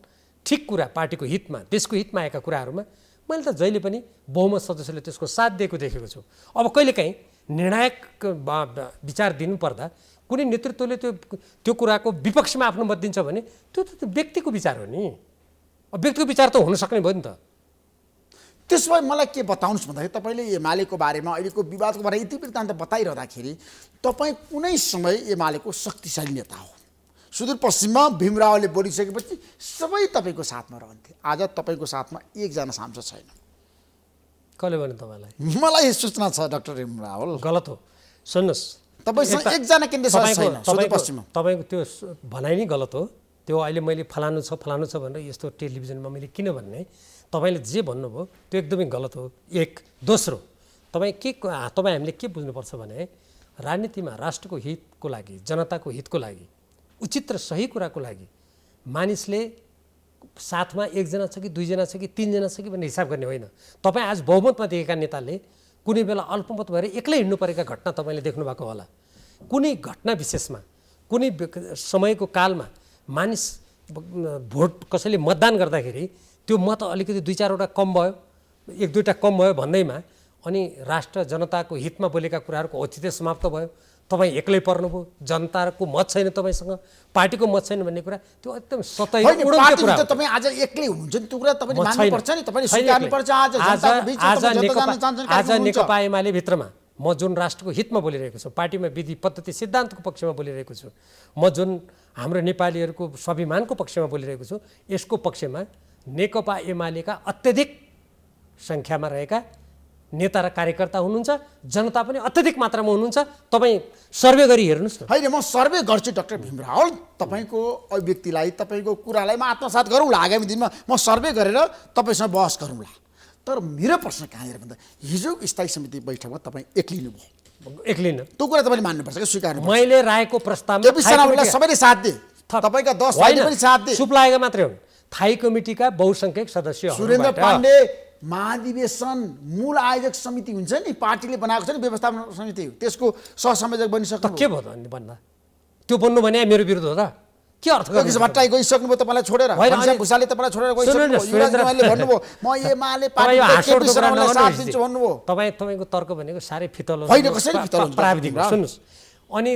ठिक कुरा पार्टीको हितमा, देशको हितमा आएका कुराहरूमा मैले त जहिले पनि बहुमत सदस्यले त्यसको साथ दिएको देखेको छु। अब कहिलेकाहीँ निर्णायक विचार दिनुपर्दा कुनै नेतृत्वले त्यो कुराको विपक्षमा आफ्नो मत दिन्छ भने त्यो त व्यक्तिको विचार हो नि। अब व्यक्तिको विचार त हुन सक्ने भयो नि त। त्यसो भए मलाई के बताउनुहोस् भन्दाखेरि तपाईँले एमालेको बारेमा अहिलेको विवादको बारेमा यति वृत्तान्त बताइरहँदाखेरि तपाईँ कुनै समय एमालेको शक्तिशाली नेता हो। सुदूरपश्चिममा भीमरावले बोलिसकेपछि सबै तपाईँको साथमा रहन्थे। आज तपाईँको साथमा एकजना सांसद छैन। कसले भन्यो तपाईँलाई? मलाई सूचना छ डाक्टर भीमरावल। गलत हो। सुन्नुहोस्, तपाईँसँग एकजना केन्द्रीय सदस्य छैन सुदूरपश्चिममा। तपाईँको त्यो भनाइ नै गलत हो। त्यो अहिले मैले फलानु छ भनेर यस्तो टेलिभिजनमा मैले किन भन्ने, तपाईँले जे भन्नुभयो त्यो एकदमै गलत हो। एक दोस्रो, तपाईँ हामीले के बुझ्नुपर्छ भने राजनीतिमा राष्ट्रको हितको लागि, जनताको हितको लागि, उचित र सही कुराको लागि मानिसले साथमा एकजना छ कि दुईजना छ कि तीनजना छ कि भन्ने हिसाब गर्ने होइन। तपाईँ आज बहुमतमा देखेका नेताले कुनै बेला अल्पमत भएर एक्लै हिँड्नु परेका घटना तपाईँले देख्नु भएको होला। कुनै घटना विशेषमा, कुनै समयको कालमा मानिस भोट कसैले मतदान गर्दाखेरि त्यो मत अलिकति 2-4वटा कम भयो, 1-2टा कम भयो भन्दैमा अनि राष्ट्र जनताको हितमा बोलेका कुराहरूको औचित्य समाप्त भयो। तपाईँ एक्लै पर्नुभयो, जनताको मत छैन तपाईँसँग, पार्टीको मत छैन भन्ने कुरा त्यो एकदम सतै उडन्ते कुरा हो। तपाईँ आज एक्लै हुनुहुन्छ नि, त्यो कुरा तपाईँले मान्नुपर्छ नि, तपाईँले स्वीकार्नुपर्छ। आज नेकपा एमाले भित्रमा म जुन राष्ट्रको हितमा बोलिरहेको छु, पार्टीमा विधि पद्धति सिद्धान्तको पक्षमा बोलिरहेको छु, म जुन हाम्रो नेपालीहरूको स्वाभिमानको पक्षमा बोलिरहेको छु, यसको पक्षमा नेकपा एमालेका अत्यधिक सङ्ख्यामा रहेका नेता र कार्यकर्ता हुनुहुन्छ, जनता पनि अत्यधिक मात्रामा हुनुहुन्छ। तपाईँ सर्वे गरी हेर्नुहोस् न। होइन, म सर्वे गर्छु डाक्टर भीमरावल। तपाईँको अभिव्यक्तिलाई, तपाईँको कुरालाई म आत्मसात गरौँला। आगामी दिनमा म सर्वे गरेर तपाईँसँग बहस गरौँला। तर मेरो प्रश्न कहाँनिर भन्दा हिजो स्थायी समिति बैठकमा तपाईँ एक्लिनु भयो। एक्लिनु त्यो कुरा तपाईँले मान्नुपर्छ कि स्वीकार्नु? मैले राखेको प्रस्तावमा केपी शर्मा ओलीलाई सबैले साथ दिए, तपाईँका 10 पनि साथ दिए। चुप लागेका मात्रै हुन्। थाई कमिटीका बहुसङ्ख्यक सदस्य सुरेन्द्र पाण्डे महाधिवेशन मूल आयोजक समिति हुन्छ नि, पार्टीले बनाएको छ नि व्यवस्थापन समिति, त्यसको सहसंयोजक बनिसक्नु के भयो त अनि भन्दा त्यो बन्नु भने मेरो विरुद्ध हो त के अर्थ गर्नु भट्टराई गइसक्नुभयो तपाईँलाई छोडेर, होइन, घनश्याम अनि- भुषालले तपाईँलाई छोडेर सुन्नु न, गइसक्नुभयो, युवराज नेवारले भन्नुभयो म एमाले तपाईँ पार्टीको हाँसउठ्दो केपी कुरा शर्मालाई साथ नगर्नुहोस् दिन्छु भन्नुभयो। तपाईँको तर्क भनेको साह्रै फितलो होइन, कसरी फितलो हुन्छ? प्राविधिक हो। सुन्नुहोस्, अनि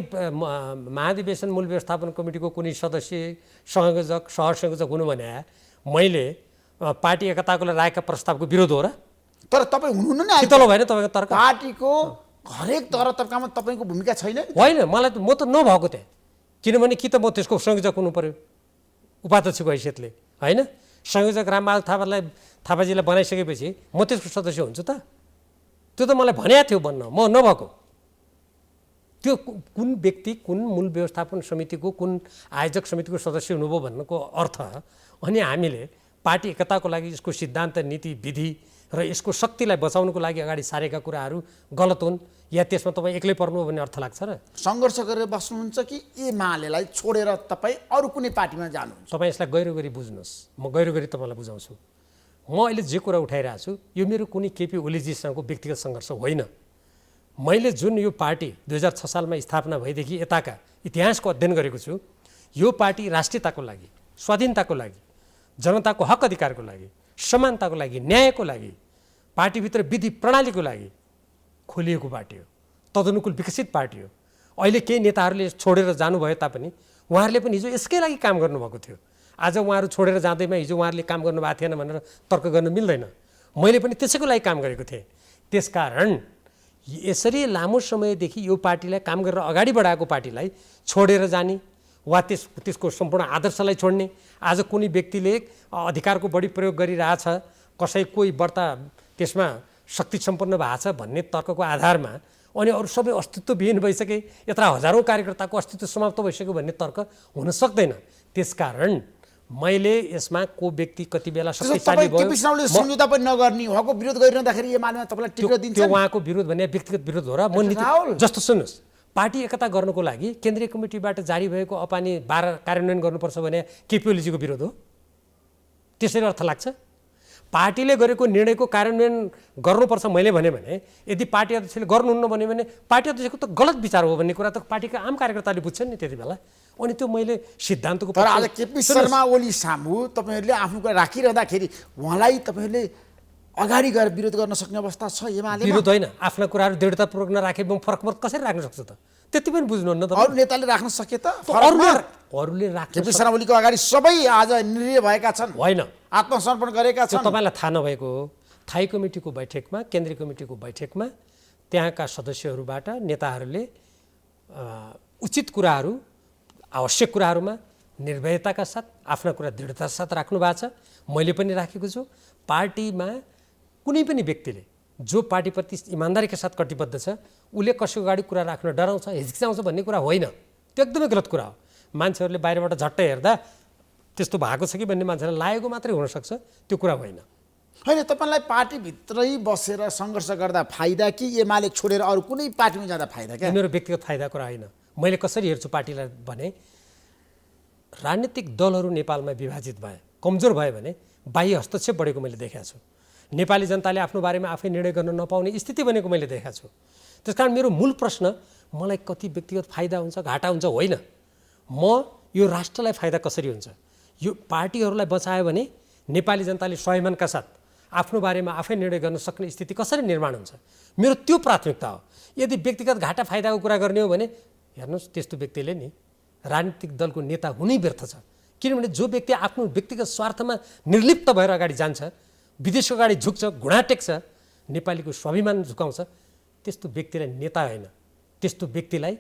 महाधिवेशन मूल व्यवस्थापन कमिटीको कुनै सदस्य संयोजक सहसंयोजक हुनु भने मैले पार्टी एकताको लागि राखेका प्रस्तावको विरोध हो र? तर तपाईँ हुनुहुन्न नि, फितलो भएन तपाईँको तर्क? पार्टीको हरेक तह तर्कामा तपाईँको भूमिका छैन नि। होइन, मलाई त म त नभएको त्यहाँ, किनभने कि त म त्यसको संयोजक हुनु पर्यो उपाध्यक्षको हैसियतले, होइन? संयोजक रामबहादुर थापाजीलाई बनाइसकेपछि म त्यसको सदस्य हुन्छु त? त्यो त मलाई भनेको थियो बन्न, म नभएको। त्यो कुन व्यक्ति कुन मूल व्यवस्थापन समितिको कुन आयोजक समितिको सदस्य हुनुभयो भन्नुको अर्थ, अनि हामीले पार्टी एकताको लागि यसको सिद्धान्त नीति विधि र यसको शक्तिलाई बचाउनुको लागि अगाडि सारेका कुराहरू गलत हुन् या त्यसमा तपाईँ एक्लै पर्नुभयो भन्ने अर्थ लाग्छ र? सङ्घर्ष गरेर बस्नुहुन्छ कि एमालेलाई छोडेर तपाईँ अरू कुनै पार्टीमा जानुहुन्छ? तपाईँ यसलाई गहिरो गरी बुझ्नुहोस्, म गहिरो गरी तपाईँलाई बुझाउँछु। म अहिले जे कुरा उठाइरहेको छु यो मेरो कुनै केपी ओलीजीसँगको व्यक्तिगत सङ्घर्ष होइन। मैले जुन यो पार्टी 2006 सालमा स्थापना भएदेखि यताका इतिहासको अध्ययन गरेको छु, यो पार्टी राष्ट्रियताको लागि, स्वाधीनताको लागि, जनताको हक अधिकारको लागि, समानताको लागि, न्यायको लागि, पार्टीभित्र विधि प्रणालीको लागि खोलिएको पार्टी हो, तदनुकूल विकसित पार्टी हो। अहिले केही नेताहरूले छोडेर जानुभयो तापनि उहाँहरूले पनि हिजो यसकै लागि काम गर्नुभएको थियो। आज उहाँहरू छोडेर जाँदैमा हिजो उहाँहरूले काम गर्नुभएको थिएन भनेर तर्क गर्न मिल्दैन। मैले पनि त्यसैको लागि काम गरेको थिएँ। त्यसकारण यसरी लामो समयदेखि यो पार्टीलाई काम गरेर अगाडि बढाएको पार्टीलाई छोडेर जाने वा त्यसको सम्पूर्ण आदर्शलाई छोड्ने, आज कुनै व्यक्तिले अधिकारको बढी प्रयोग गरिरहेछ, कसै कोही बढ्ता त्यसमा शक्ति सम्पन्न भएको छ भन्ने तर्कको आधारमा अनि अरू सबै अस्तित्वविहीन भइसके, यत्र हजारौँ कार्यकर्ताको अस्तित्व समाप्त भइसक्यो भन्ने तर्क हुन सक्दैन। त्यसकारण मैले यसमा को व्यक्ति कति बेला शक्तिशाली भयो, केपी शर्माले सम्झौता पनि नगर्ने उहाँको विरोध गरिरहँदाखेरि एमालेमा तपाईँलाई टिकट दिन्छ? त्यो उहाँको विरोध भने व्यक्तिगत विरोध हो र? म नीति जस्तो सुन्नुहोस्, पार्टी एकता गर्नको लागि केन्द्रीय कमिटीबाट जारी भएको अपानी 12 कार्यान्वयन गर्नुपर्छ भने केपी ओलीजीको विरोध हो? त्यसरी अर्थ लाग्छ? पार्टीले गरेको निर्णयको कार्यान्वयन गर्नुपर्छ मैले भने यदि पार्टी अध्यक्षले गर्नुहुन्न भने पार्टी अध्यक्षको त गलत विचार हो भन्ने कुरा त पार्टीका आम कार्यकर्ताले बुझ्छन् नि त्यति बेला। अनि त्यो मैले सिद्धान्तको तर आज केपी शर्मा ओली सामु तपाईँहरूले आफ्नो कुरा राखिरहँदाखेरि उहाँलाई तपाईँहरूले अगाडि गएर विरोध गर्न सक्ने अवस्था छ एमालेमा? विरोध होइन, आफ्ना कुराहरू दृढतापूर्वक नराखे फरक कसरी राख्न सक्छ त? त्यति पनि बुझ्नुहुन्न त? अरू नेताले राख्न सके त? अरूले राख्न केपी शर्मा ओलीको अगाडि सबै आज निरीह भएका छन्, होइन, आत्मसमर्पण गरेका छन्। तपाईँलाई थाहा नभएको हो, थाई कमिटीको बैठकमा, केन्द्रीय कमिटीको बैठकमा त्यहाँका सदस्यहरूबाट नेताहरूले उचित कुराहरू, आवश्यक कुराहरूमा निर्भयताका साथ आफ्ना कुरा दृढताका साथ राख्नु भएको छ। मैले पनि राखेको छु। पार्टीमा कुनै पनि व्यक्तिले जो पार्टीप्रति इमान्दारीका साथ कटिबद्ध छ उसले कसैको अगाडि कुरा राख्न डराउँछ, हिचकिचाउँछ भन्ने कुरा होइन। त्यो एकदमै गलत कुरा हो। मान्छेहरूले बाहिरबाट झट्टै हेर्दा त्यस्तो भएको छ कि भन्ने मान्छेलाई लागेको मात्रै हुनसक्छ, त्यो कुरा होइन। होइन, तपाईँलाई पार्टीभित्रै बसेर सङ्घर्ष गर्दा फाइदा कि एमाले छोडेर अरू कुनै पार्टीमा जाँदा फाइदा? क्या मेरो व्यक्तिगत फाइदा कुरा होइन। मैले कसरी हेर्छु पार्टीलाई भने राजनीतिक दलहरू नेपालमा विभाजित भए, कमजोर भयो भने बाह्य हस्तक्षेप बढेको मैले देखाएको छु। नेपाली जनताले आफ्नो बारेमा आफै निर्णय गर्न नपाउने स्थिति बनेको मैले देखाएको छु। त्यसकारण मेरो मूल प्रश्न मलाई कति व्यक्तिगत फाइदा हुन्छ घाटा हुन्छ होइन, म यो राष्ट्रलाई फाइदा कसरी हुन्छ, यो पार्टीहरूलाई बचायो भने नेपाली जनताले स्वाभिमानका साथ आफ्नो बारेमा आफै निर्णय गर्न सक्ने स्थिति कसरी निर्माण हुन्छ, मेरो त्यो प्राथमिकता हो। यदि व्यक्तिगत घाटा फाइदाको कुरा गर्ने हो भने हेर्नुहोस्, त्यस्तो व्यक्तिले नि राजनीतिक दलको नेता हुनै व्यर्थ छ। किनभने जो व्यक्ति आफ्नो व्यक्तिगत स्वार्थमा निर्लिप्त भएर अगाडि जान्छ, विदेशको अगाडि झुक्छ, घुँडा टेक्छ, नेपालीको स्वाभिमान झुकाउँछ, त्यस्तो व्यक्तिलाई नेता होइन, त्यस्तो व्यक्तिलाई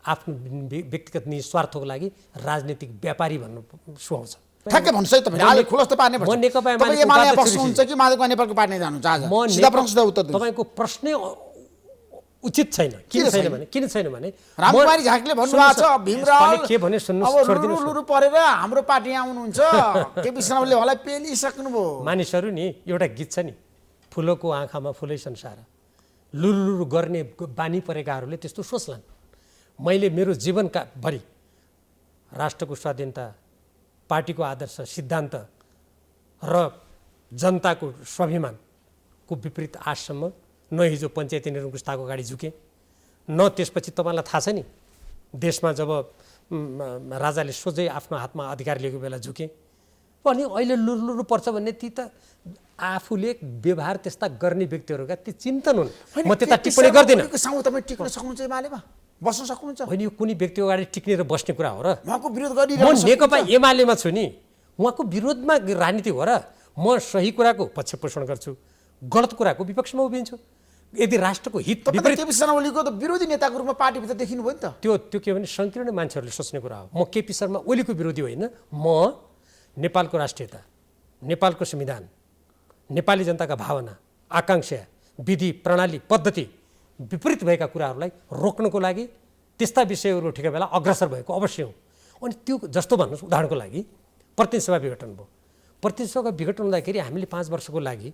आफ्नो व्यक्तिगत निस्वार्थको लागि राजनीतिक व्यापारी भन्नु सुहाउँछ। ठ्याक्कै भन्नुहोस् है तपाईँले, आज खुलस्त पार्ने म नेकपा एमाले बस्नुहुन्छ कि माधवका नेपालको पार्टी जानुहुन्छ? आज सिधा प्रश्न सिधा उत्तर दिनुहोस्। तपाईँको प्रश्नै उचित छैन। किन छैन भने रामकुमारी झाँक्रीले भन्नुभएको छ भीमराव के भने लुरु परेर हाम्रो पार्टी आउनुहुन्छ, केपी शर्माले उहाँलाई पेलिसक्नुभयो। मानिसहरू नि एउटा गीत छ नि, फुलको आँखामा फुलै संसार, लुरु गर्ने बानी परेकाहरूले त्यस्तो सोच्लान्। मैले मेरो जीवनका भरि राष्ट्रको स्वाधीनता, पार्टीको आदर्श, सिद्धान्त र जनताको स्वाभिमानको विपरीत आजसम्म न हिजो पञ्चायती निरङ्कुशताको अगाडि झुके, न त्यसपछि तपाईँलाई थाहा छ नि देशमा जब राजाले सोझै आफ्नो हातमा अधिकार लिएको बेला झुके, अनि अहिले लुर्लुरु पर्छ भन्ने ती त आफूले व्यवहार त्यस्ता गर्ने व्यक्तिहरूका ती चिन्तन हुन्। म त्यता टिप्पणी गर्दिनँ। सामु तपाईँ टिक्न सक्नुहुन्छ एमालेमा, बस्न सक्नुहुन्छ? होइन, यो कुनै व्यक्तिको अगाडि टिक्ने र बस्ने कुरा हो र? उहाँको विरोध म गरिरहेको नेकपा एमालेमा छु नि, उहाँको विरोधमा राजनीति हो र? म सही कुराको पक्ष पोषण गर्छु, गलत कुराको विपक्षमा उभिन्छु। यदि राष्ट्रको हित तपाईँ केपी शर्मा ओलीको त विरोधी नेताको रूपमा पार्टीभित्र देखिनुभयो नि त। त्यो के भने संकीर्ण मान्छेहरूले सोच्ने कुरा हो। म केपी शर्मा ओलीको विरोधी होइन, म नेपालको राष्ट्रियता, नेपालको संविधान, नेपाली जनताका भावना, आकांक्षा, विधि, प्रणाली, पद्धति विपरीत भएका कुराहरूलाई रोक्नको लागि त्यस्ता विषयहरू उठेका बेला अग्रसर भएको अवश्य हो। अनि त्यो जस्तो भन्नुहोस्, उदाहरणको लागि प्रतिनिधि सभा विघटन भयो। प्रतिनिधि सभाको विघटन हुँदाखेरि हामीले 5 वर्षको लागि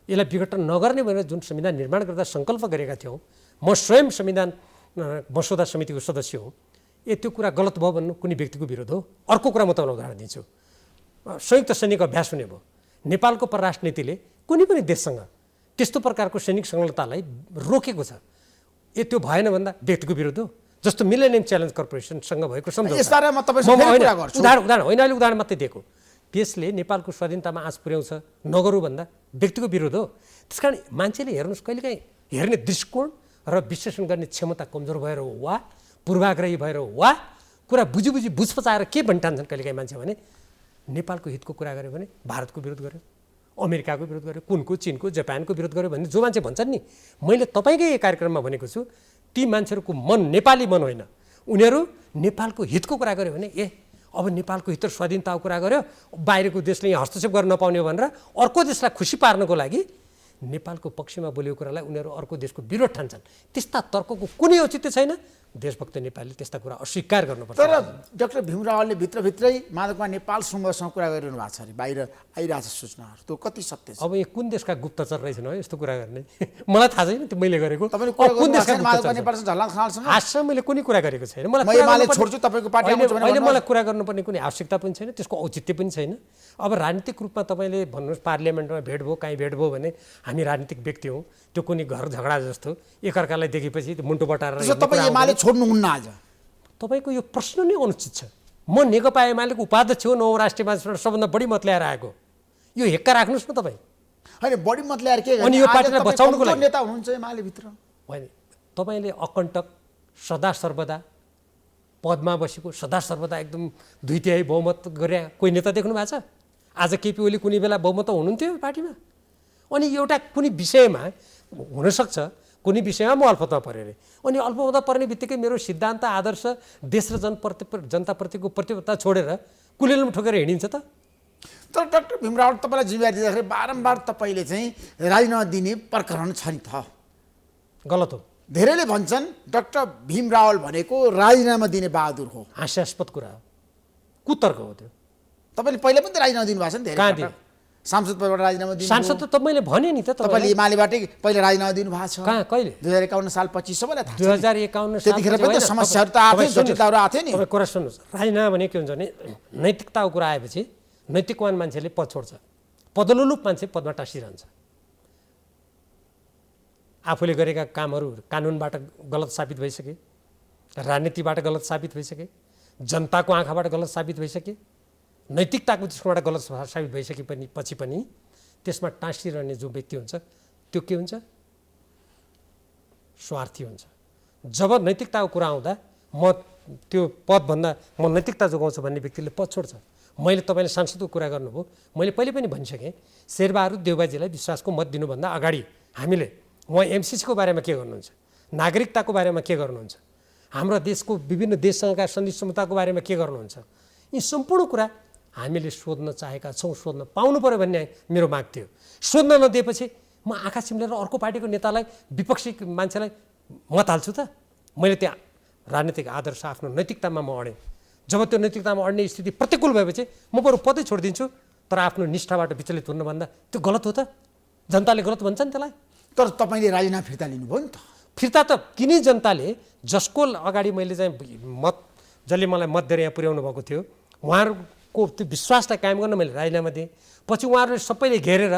यसलाई विघटन नगर्ने भनेर जुन संविधान निर्माण गर्दा सङ्कल्प गरेका थियौँ, म स्वयं संविधान मसौदा समितिको सदस्य हुँ। त्यो कुरा गलत भयो भन्नु कुनै व्यक्तिको विरोध हो? अर्को कुरा म तपाईँलाई उदाहरण दिन्छु। संयुक्त सैनिक अभ्यास हुने भयो। नेपालको परराष्ट्र नीतिले कुनै पनि देशसँग त्यस्तो प्रकारको सैनिक संलग्नतालाई रोकेको छ। त्यो भएन भन्दा व्यक्तिको विरोध हो? जस्तो मिलेनियम च्यालेन्ज कर्पोरेसनसँग भएको सम्झौता, यसबारेमा तपाईसँग फेरि कुरा गर्छु। उदाहरण होइन, अहिले उदाहरण मात्रै दिएको। त्यसले नेपालको स्वाधीनतामा आँच पुर्याउँछ, नगरौँ भन्दा व्यक्तिको विरोध हो। त्यस कारण मान्छेले हेर्नुहोस्, कहिलेकाहीँ हेर्ने दृष्टिकोण र विश्लेषण गर्ने क्षमता कमजोर भएर हो वा पूर्वाग्रही भएर हो वा कुरा बुझी बुझ पचाएर के भनिठान्छन् कहिलेकाहीँ मान्छे भने नेपालको हितको कुरा गर्यो भने भारतको विरोध गर्यो, अमेरिकाको विरोध गर्यो, कुनको चिनको जापानको विरोध गर्यो भन्ने जो मान्छे भन्छन् नि, मैले तपाईँकै कार्यक्रममा भनेको छु, ती मान्छेहरूको मन नेपाली मन होइन। उनीहरू नेपालको हितको कुरा गर्यो भने अब नेपालको हित र स्वाधीनताको कुरा गर्यो, बाहिरको देशले यहाँ हस्तक्षेप गर्न नपाउने भनेर अर्को देशलाई खुसी पार्नको लागि नेपालको पक्षमा बोलेको कुरालाई उनीहरू अर्को देशको विरोध ठान्छन्। त्यस्ता तर्कको कुनै औचित्य छैन। देशभक्त नेपालीले त्यस्ता कुरा अस्वीकार गर्नुपर्छ। तर डाक्टर भीम रावलले भित्रभित्रै माधवमा नेपाल समूहसँग कुरा गरिरहनु भएको छ अरे, बाहिर आइरहेछ सूचनाहरू, त्यो कति सत्य छ? अब यो कुन देशका गुप्तचर रहेछन् हो यस्तो कुरा गर्ने? मलाई थाहा छैन त्यो मैले गरेको। तपाईँले कुरा कुन देशका माधव नेपालसँग झलनाथ खनालसँग? आजसम्म मैले कुनै कुरा गरेको छैन। मलाई छोड्छु तपाईँको पार्टी आउँछ भने अहिले मलाई कुरा गर्नुपर्ने कुनै आवश्यकता पनि छैन, त्यसको औचित्य पनि छैन। अब राजनीतिक रूपमा तपाईँले भन्नुहोस् पार्लियामेन्टमा भेट भयो, कहीँ भेट भयो भने हामी राजनीतिक व्यक्ति हौँ, त्यो कुनै घर झगडा जस्तो एकअर्कालाई देखेपछि मुन्टो बटाएर तपाईँ एमाले छोड्नुहुन्न आज? तपाईँको यो प्रश्न नै अनुचित छ। म नेकपा एमालेको उपाध्यक्ष हो, 9 राष्ट्रिय महासभाबाट सबभन्दा बढी मत ल्याएर आएको। यो हेक्का राख्नुहोस् न तपाईँ। होइन, बढी मत ल्याएर के अनि यो पार्टीलाई बचाउनुको लागि नेता हुनुहुन्छ एमालेभित्र? होइन, तपाईँले अकण्टक सदा सर्वदा पदमा बसेको, सदा सर्वदा एकदम 2/3 बहुमत गरे कोही नेता देख्नु भएको छ? आज केपी ओली कुनै बेला बहुमत हुनुहुन्थ्यो पार्टीमा? अनि एउटा कुनै विषयमा हुनसक्छ, कुनै विषयमा म अल्पमतमा परेँ अरे, अनि अल्पमतमा पर्ने बित्तिकै मेरो सिद्धान्त आदर्श देश र जनताप्रतिको प्रतिबद्धता छोडेर कुलेलम ठोकेर हिँडिन्छ त? तर डाक्टर भीम रावल तपाईँलाई जिम्मेवारी दिँदाखेरि बारम्बार तपाईँले चाहिँ राजीनामा दिने प्रकरण छ नि त? गलत हो। धेरैले भन्छन् डाक्टर भीम रावल भनेको राजीनामा दिने बहादुर हो। हास्यास्पद कुरा हो, कुतर्क हो त्यो। तपाईँले पहिला पनि त राजीनामा दिनुभएको छ नि? कहाँ धेरै सांसद पदबाट राजीनामा दिनु। सांसद त मैले भने नि त, तपाईँले एमालेबाटै पहिला राजीनामा दिनुभएको छ। कहाँ, कहिले? 2051 साल 25 सबैलाई थाहा छ। 2051 त्यतिखेर पनि त समस्याहरू त आएको थियो, जटिलताहरू आएको थियो नि। तपाईँ कुरा सुन्नुहोस्, राजीनामा भने के हुन्छ भने नैतिकताको कुरा आएपछि नैतिकवान मान्छेले पद छोड्छ, पदलोलुप मान्छे पदमा टाँसिरहन्छ। आफूले गरेका कामहरू कानुनबाट गलत साबित भइसके, राजनीतिबाट गलत साबित भइसके, जनताको आँखाबाट गलत साबित भइसके, नैतिकताको दृष्टिबाट गलत साबित भइसके पछि पनि त्यसमा टाँसिरहने जो व्यक्ति हुन्छ त्यो के हुन्छ? स्वार्थी हुन्छ। जब नैतिकताको कुरा आउँदा म त्यो पदभन्दा म नैतिकता जोगाउँछु भन्ने व्यक्तिले पद छोड्छ। मैले तपाईँले सांसदको कुरा गर्नुभयो, मैले पहिले पनि भनिसकेँ, शेरबहादुर देउबाजीलाई विश्वासको मत दिनुभन्दा अगाडि हामीले उहाँ एमसिसीको बारेमा के गर्नुहुन्छ, नागरिकताको बारेमा के गर्नुहुन्छ, हाम्रो देशको विभिन्न देशसँगका सन्धि समझौताको बारेमा के गर्नुहुन्छ, यी सम्पूर्ण कुरा हामीले सोध्न चाहेका छौँ, सोध्न पाउनु पऱ्यो भन्ने मेरो माग थियो। सोध्न नदिएपछि म आँखा चिम्लेर अर्को पार्टीको नेतालाई, विपक्षी मान्छेलाई मत हाल्छु त? मैले त्यहाँ राजनीतिक आदर्श आफ्नो नैतिकतामा म अडेँ। जब त्यो नैतिकतामा अड्ने स्थिति प्रतिकूल भएपछि म बरु पदै छोडिदिन्छु, तर आफ्नो निष्ठाबाट विचलित हुनुभन्दा त्यो गलत हो त? जनताले गलत भन्छ नि त्यसलाई। तर तपाईँले राजीनामा फिर्ता लिनुभयो नि त? फिर्ता त किनै जनताले जसको अगाडि मैले चाहिँ मत, जसले मलाई मत दिएर यहाँ पुर्याउनु भएको थियो, उहाँहरूको को त्यो विश्वासलाई कायम गर्न मैले राजीनामा दिएँ। पछि उहाँहरूले सबैले घेरेर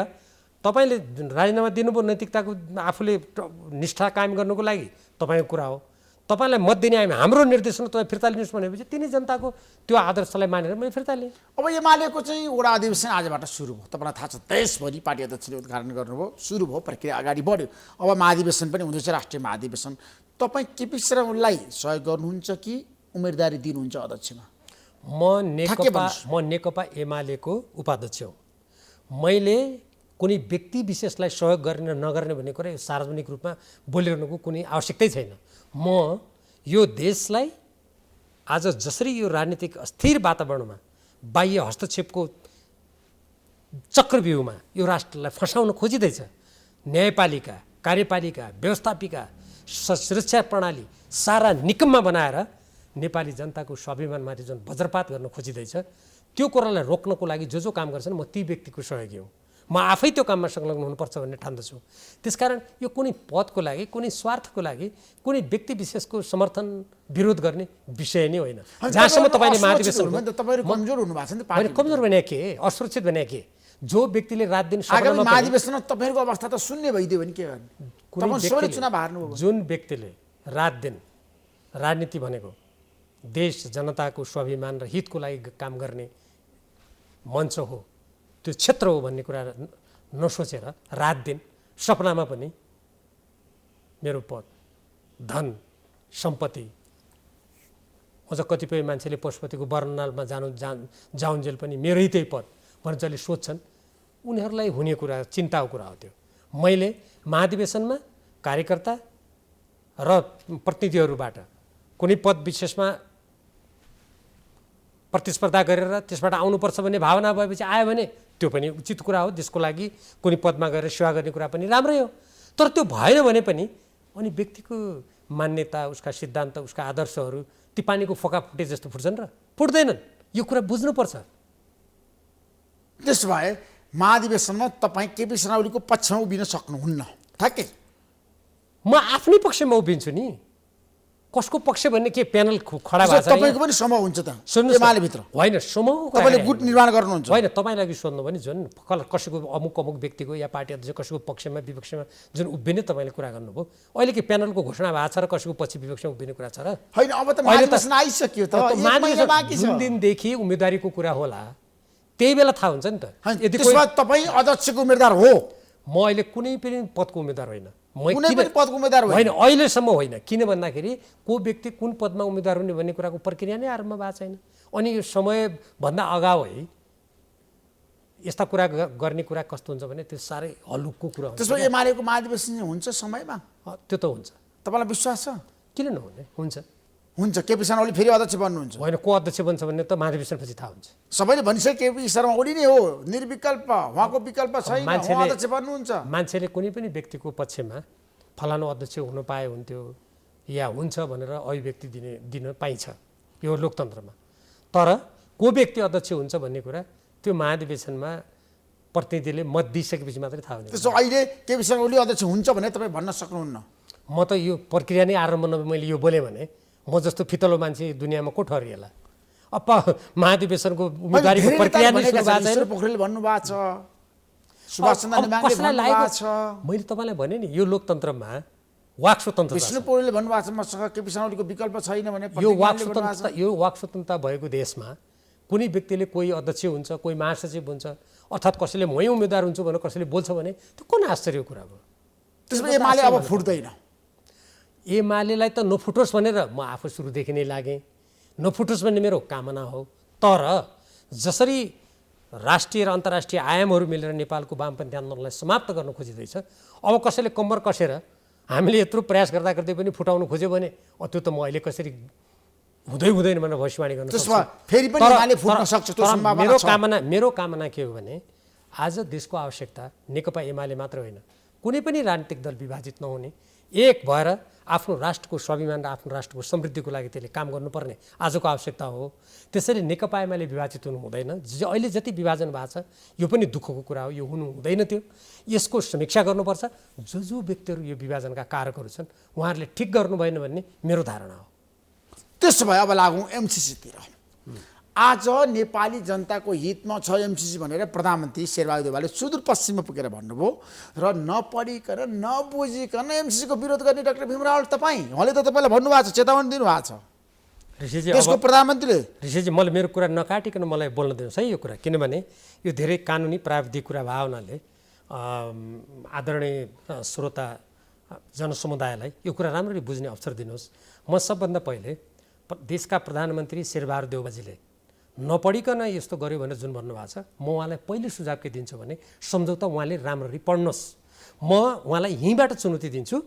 तपाईँले राजीनामा दिनुभयो नैतिकताको आफूले निष्ठा कायम गर्नुको लागि तपाईँको कुरा हो, तपाईँलाई मत दिने हाम्रो निर्देशन तपाईँ फिर्ता लिनुहोस् भनेपछि तिनै जनताको त्यो आदर्शलाई मानेर मैले फिर्ता लिएँ। अब एमालेको चाहिँ वडा अधिवेशन आजबाट सुरु भयो। तपाईँलाई थाहा छ देशभरि पार्टी अध्यक्षले उद्घाटन गर्नुभयो, सुरु भयो, प्रक्रिया अगाडि बढ्यो। अब महाधिवेशन पनि हुँदैछ, राष्ट्रिय महाधिवेशन। तपाईँ केपी शर्मा ओलीलाई सहयोग गर्नुहुन्छ कि उम्मेदवारी दिनुहुन्छ अध्यक्षमा? म नेकपा एमालेको उपाध्यक्ष हो। मैले कुनै व्यक्ति विशेषलाई सहयोग गर्ने नगर्ने भन्ने कुरा यो सार्वजनिक रूपमा बोलिरहनुको कुनै आवश्यकतै छैन। म यो देशलाई आज जसरी यो राजनीतिक अस्थिर वातावरणमा बाह्य हस्तक्षेपको चक्रव्यूहमा यो राष्ट्रलाई फसाउन खोजिँदैछ, न्यायपालिका, कार्यपालिका, व्यवस्थापिका, सुरक्षा प्रणाली सारा निकम्मा बनाएर नेपाली जनताको स्वाभिमानमाथि जुन वज्रपात गर्न खोजिँदैछ त्यो कुरालाई रोक्नको लागि जो काम गर्छन् म ती व्यक्तिको सहयोगी हुँ। म आफै त्यो काममा संलग्न हुनुपर्छ भन्ने ठान्दछु। त्यसकारण यो कुनै पदको लागि, कुनै स्वार्थको लागि, कुनै व्यक्ति विशेषको समर्थन विरोध गर्ने विषय नै होइन। जहाँसम्म तपाईँले महाधिवेशन कमजोर हुनुभएको छ नि, कमजोर भने के, असुरक्षित भने के, जो व्यक्तिले रात दिन आगामी महाधिवेशनमा तपाईँहरूको अवस्था त शून्य भइदियो भने के गर्ने? चुनाव हार्नु, जुन व्यक्तिले रात दिन राजनीति भनेको देश जनताको स्वाभिमान र हितको लागि काम गर्ने मञ्च हो, त्यो क्षेत्र हो भन्ने कुरा नसोचेर रात दिन सपनामा पनि मेरो पद, धन, सम्पत्ति, अझ कतिपय मान्छेले पशुपतिको वर्णनालमा जाउन्जेल पनि मेरै त्यही पद भनेर जसले सोध्छन् उनीहरूलाई हुने कुरा, चिन्ताको कुरा हो त्यो। मैले महाधिवेशनमा कार्यकर्ता र प्रतिनिधिहरूबाट कुनै पद विशेषमा प्रतिस्पर्धा गरेर त्यसबाट आउनुपर्छ भन्ने भावना भएपछि आयो भने त्यो पनि उचित कुरा हो। त्यसको लागि कुनै पदमा गएर सेवा गर्ने कुरा पनि राम्रै हो। तर त्यो भएन भने पनि अनि व्यक्तिको मान्यता, उसका सिद्धान्त, उसका आदर्शहरू ती पानीको फोका फुटे जस्तो फुट्छन् र फुट्दैनन्। यो कुरा बुझ्नुपर्छ। त्यसो भए महाधिवेशनमा तपाईँ केपी शर्मा ओलीको पक्षमा उभिन सक्नुहुन्न? ठ्याक्कै म आफ्नै पक्षमा उभिन्छु नि। कसको पक्ष भन्ने के प्यानल खडा भएको छ? तपाईँको पनि समूह हुन्छ त एमालेभित्र? होइन, समूह तपाईँले गुट निर्माण गर्नुहुन्छ? होइन, तपाईँलाई सोध्नु भने जुन कसैको अमुक व्यक्तिको या पार्टी अध्यक्ष कसैको पक्षमा विपक्षमा जुन उभिने तपाईँले कुरा गर्नुभयो, अहिले के प्यानलको घोषणा भएको छ र कसैको पछि विपक्षमा उभिने कुरा छ र? होइन, अब त महाधिवेशन आइसक्यो त, जुन दिनदेखि उम्मेदवारीको कुरा होला त्यही बेला थाहा हुन्छ नि त। तपाईँ अध्यक्षको उम्मेदवार हो? म अहिले कुनै पनि पदको उम्मेदवार होइन। कुनै पनि पदको उम्मेदवार होइन, अहिलेसम्म होइन। किन भन्दाखेरि को व्यक्ति कुन पदमा उम्मेदवार हुने भन्ने कुराको प्रक्रिया नै आरम्भ भएको छैन। अनि यो समयभन्दा अगावै यस्ता कुरा गर्ने कुरा कस्तो हुन्छ भने त्यो साह्रै हलुकको कुरा हुन्छ। त्यसो एमालेको महाधिवेशन हुन्छ समयमा? त्यो त हुन्छ। तपाईँलाई विश्वास छ? किन नहुने? हुन्छ। हुन्छ। केपी शर्मा ओली फेरि अध्यक्ष बन्नुहुन्छ? होइन, को अध्यक्ष बन्छ भन्ने त महाधिवेशनपछि थाहा हुन्छ। सबैले भनिसके केपी शर्मा ओली नै हो, निर्विकल्प, उहाँको विकल्प छैन, उहाँ अध्यक्ष बन्नुहुन्छ। मान्छेले कुनै पनि व्यक्तिको पक्षमा फलानु अध्यक्ष हुन पाए हुन्थ्यो या हुन्छ भनेर अभिव्यक्ति दिन पाइन्छ यो लोकतन्त्रमा। तर को व्यक्ति अध्यक्ष हुन्छ भन्ने कुरा त्यो महाधिवेशनमा प्रतिनिधिले मत दिइसकेपछि मात्रै थाहा हुन्छ। त्यसो अहिले केपी शर्मा ओली अध्यक्ष हुन्छ भने तपाईँ भन्न सक्नुहुन्न? म त यो प्रक्रिया नै आरम्भ नभए मैले यो बोलेँ भने म जस्तो फितलो मान्छे दुनियाँमा को ठहरिएला? अब महाधिवेशनको उम्मेदवारीको प्रक्रिया नै सुरु भएको छैन। पोखरेलले भन्नुभएको छ, सुभाष चन्द्र नेमाङले भन्नुभएको छ। मैले तपाईँलाई भने नि यो लोकतन्त्रमा वाक स्वतन्त्रता, विष्णु पौडेलले भन्नुभएको छ मसँग केपी शर्मा ओलीको विकल्प छैन भने। यो वाक स्वतन्त्रता भएको देशमा कुनै व्यक्तिले कोही अध्यक्ष हुन्छ, कोही महासचिव हुन्छ, अर्थात् कसैले मै उम्मेदवार हुन्छु भनेर कसैले बोल्छ भने त्यो कुन आश्चर्यको कुरा भयो? त्यसमा एमाले अब फुट्दैन? एमालेलाई त नफुटोस् भनेर म आफू सुरुदेखि नै लागेँ। नफुटोस् भन्ने मेरो कामना हो। तर जसरी राष्ट्रिय र अन्तर्राष्ट्रिय आयामहरू मिलेर नेपालको वामपन्थी आन्दोलनलाई समाप्त गर्न खोजिँदैछ, अब कसैले कम्मर कसेर हामीले यत्रो प्रयास गर्दा गर्दै पनि फुटाउनु खोज्यो भने त्यो त म अहिले कसरी हुँदैन भनेर भविष्यवाणी गर्न सक्छु। मेरो कामना के हो भने आज देशको आवश्यकता नेकपा एमाले मात्र होइन, कुनै पनि राजनीतिक दल विभाजित नहुने, एक भएर आफ्नो राष्ट्रको स्वाभिमान र आफ्नो राष्ट्रको समृद्धिको लागि त्यसले काम गर्नुपर्ने आजको आवश्यकता हो। त्यसैले नेकपा एमाले विभाजित हुनु हुँदैन। अहिले जति विभाजन भएको छ यो पनि दुःखको कुरा हो, यो हुनु हुँदैन। त्यो यसको समीक्षा गर्नुपर्छ। जो व्यक्तिहरू यो विभाजनका कारकहरू छन् उहाँहरूले ठिक गर्नु भएन भन्ने मेरो धारणा हो। त्यसो भए अब लागौँ एमसिसीतिर। आज नेपाली जनताको हितमा छ एमसिसी भनेर प्रधानमन्त्री शेरबहादुर देउवाले सुदूरपश्चिममा पुगेर भन्नुभयो र नपढिकन नबुझिकन एमसिसीको विरोध गर्ने डाक्टर भीम रावल तपाईँ, उहाँले त तपाईँलाई भन्नुभएको छ, चेतावनी दिनुभएको छ ऋषिजी। देशको प्रधानमन्त्रीले। ऋषिजी, मैले मेरो कुरा नकाटिकन मलाई बोल्न दिनुहोस् है यो कुरा, किनभने यो धेरै कानुनी प्राविधिक कुरा भए हुनाले आदरणीय श्रोता जनसमुदायलाई यो कुरा राम्ररी बुझ्ने अवसर दिनुहोस्। म सबभन्दा पहिले देशका प्रधानमन्त्री शेरबहादुर देउवाजीले नपढिकन यस्तो गर्यो भनेर जुन भन्नुभएको छ, म उहाँलाई पहिले सुझाव के दिन्छु भने सम्झौता उहाँले राम्ररी पढ्नुहोस्। म उहाँलाई यहीँबाट चुनौती दिन्छु,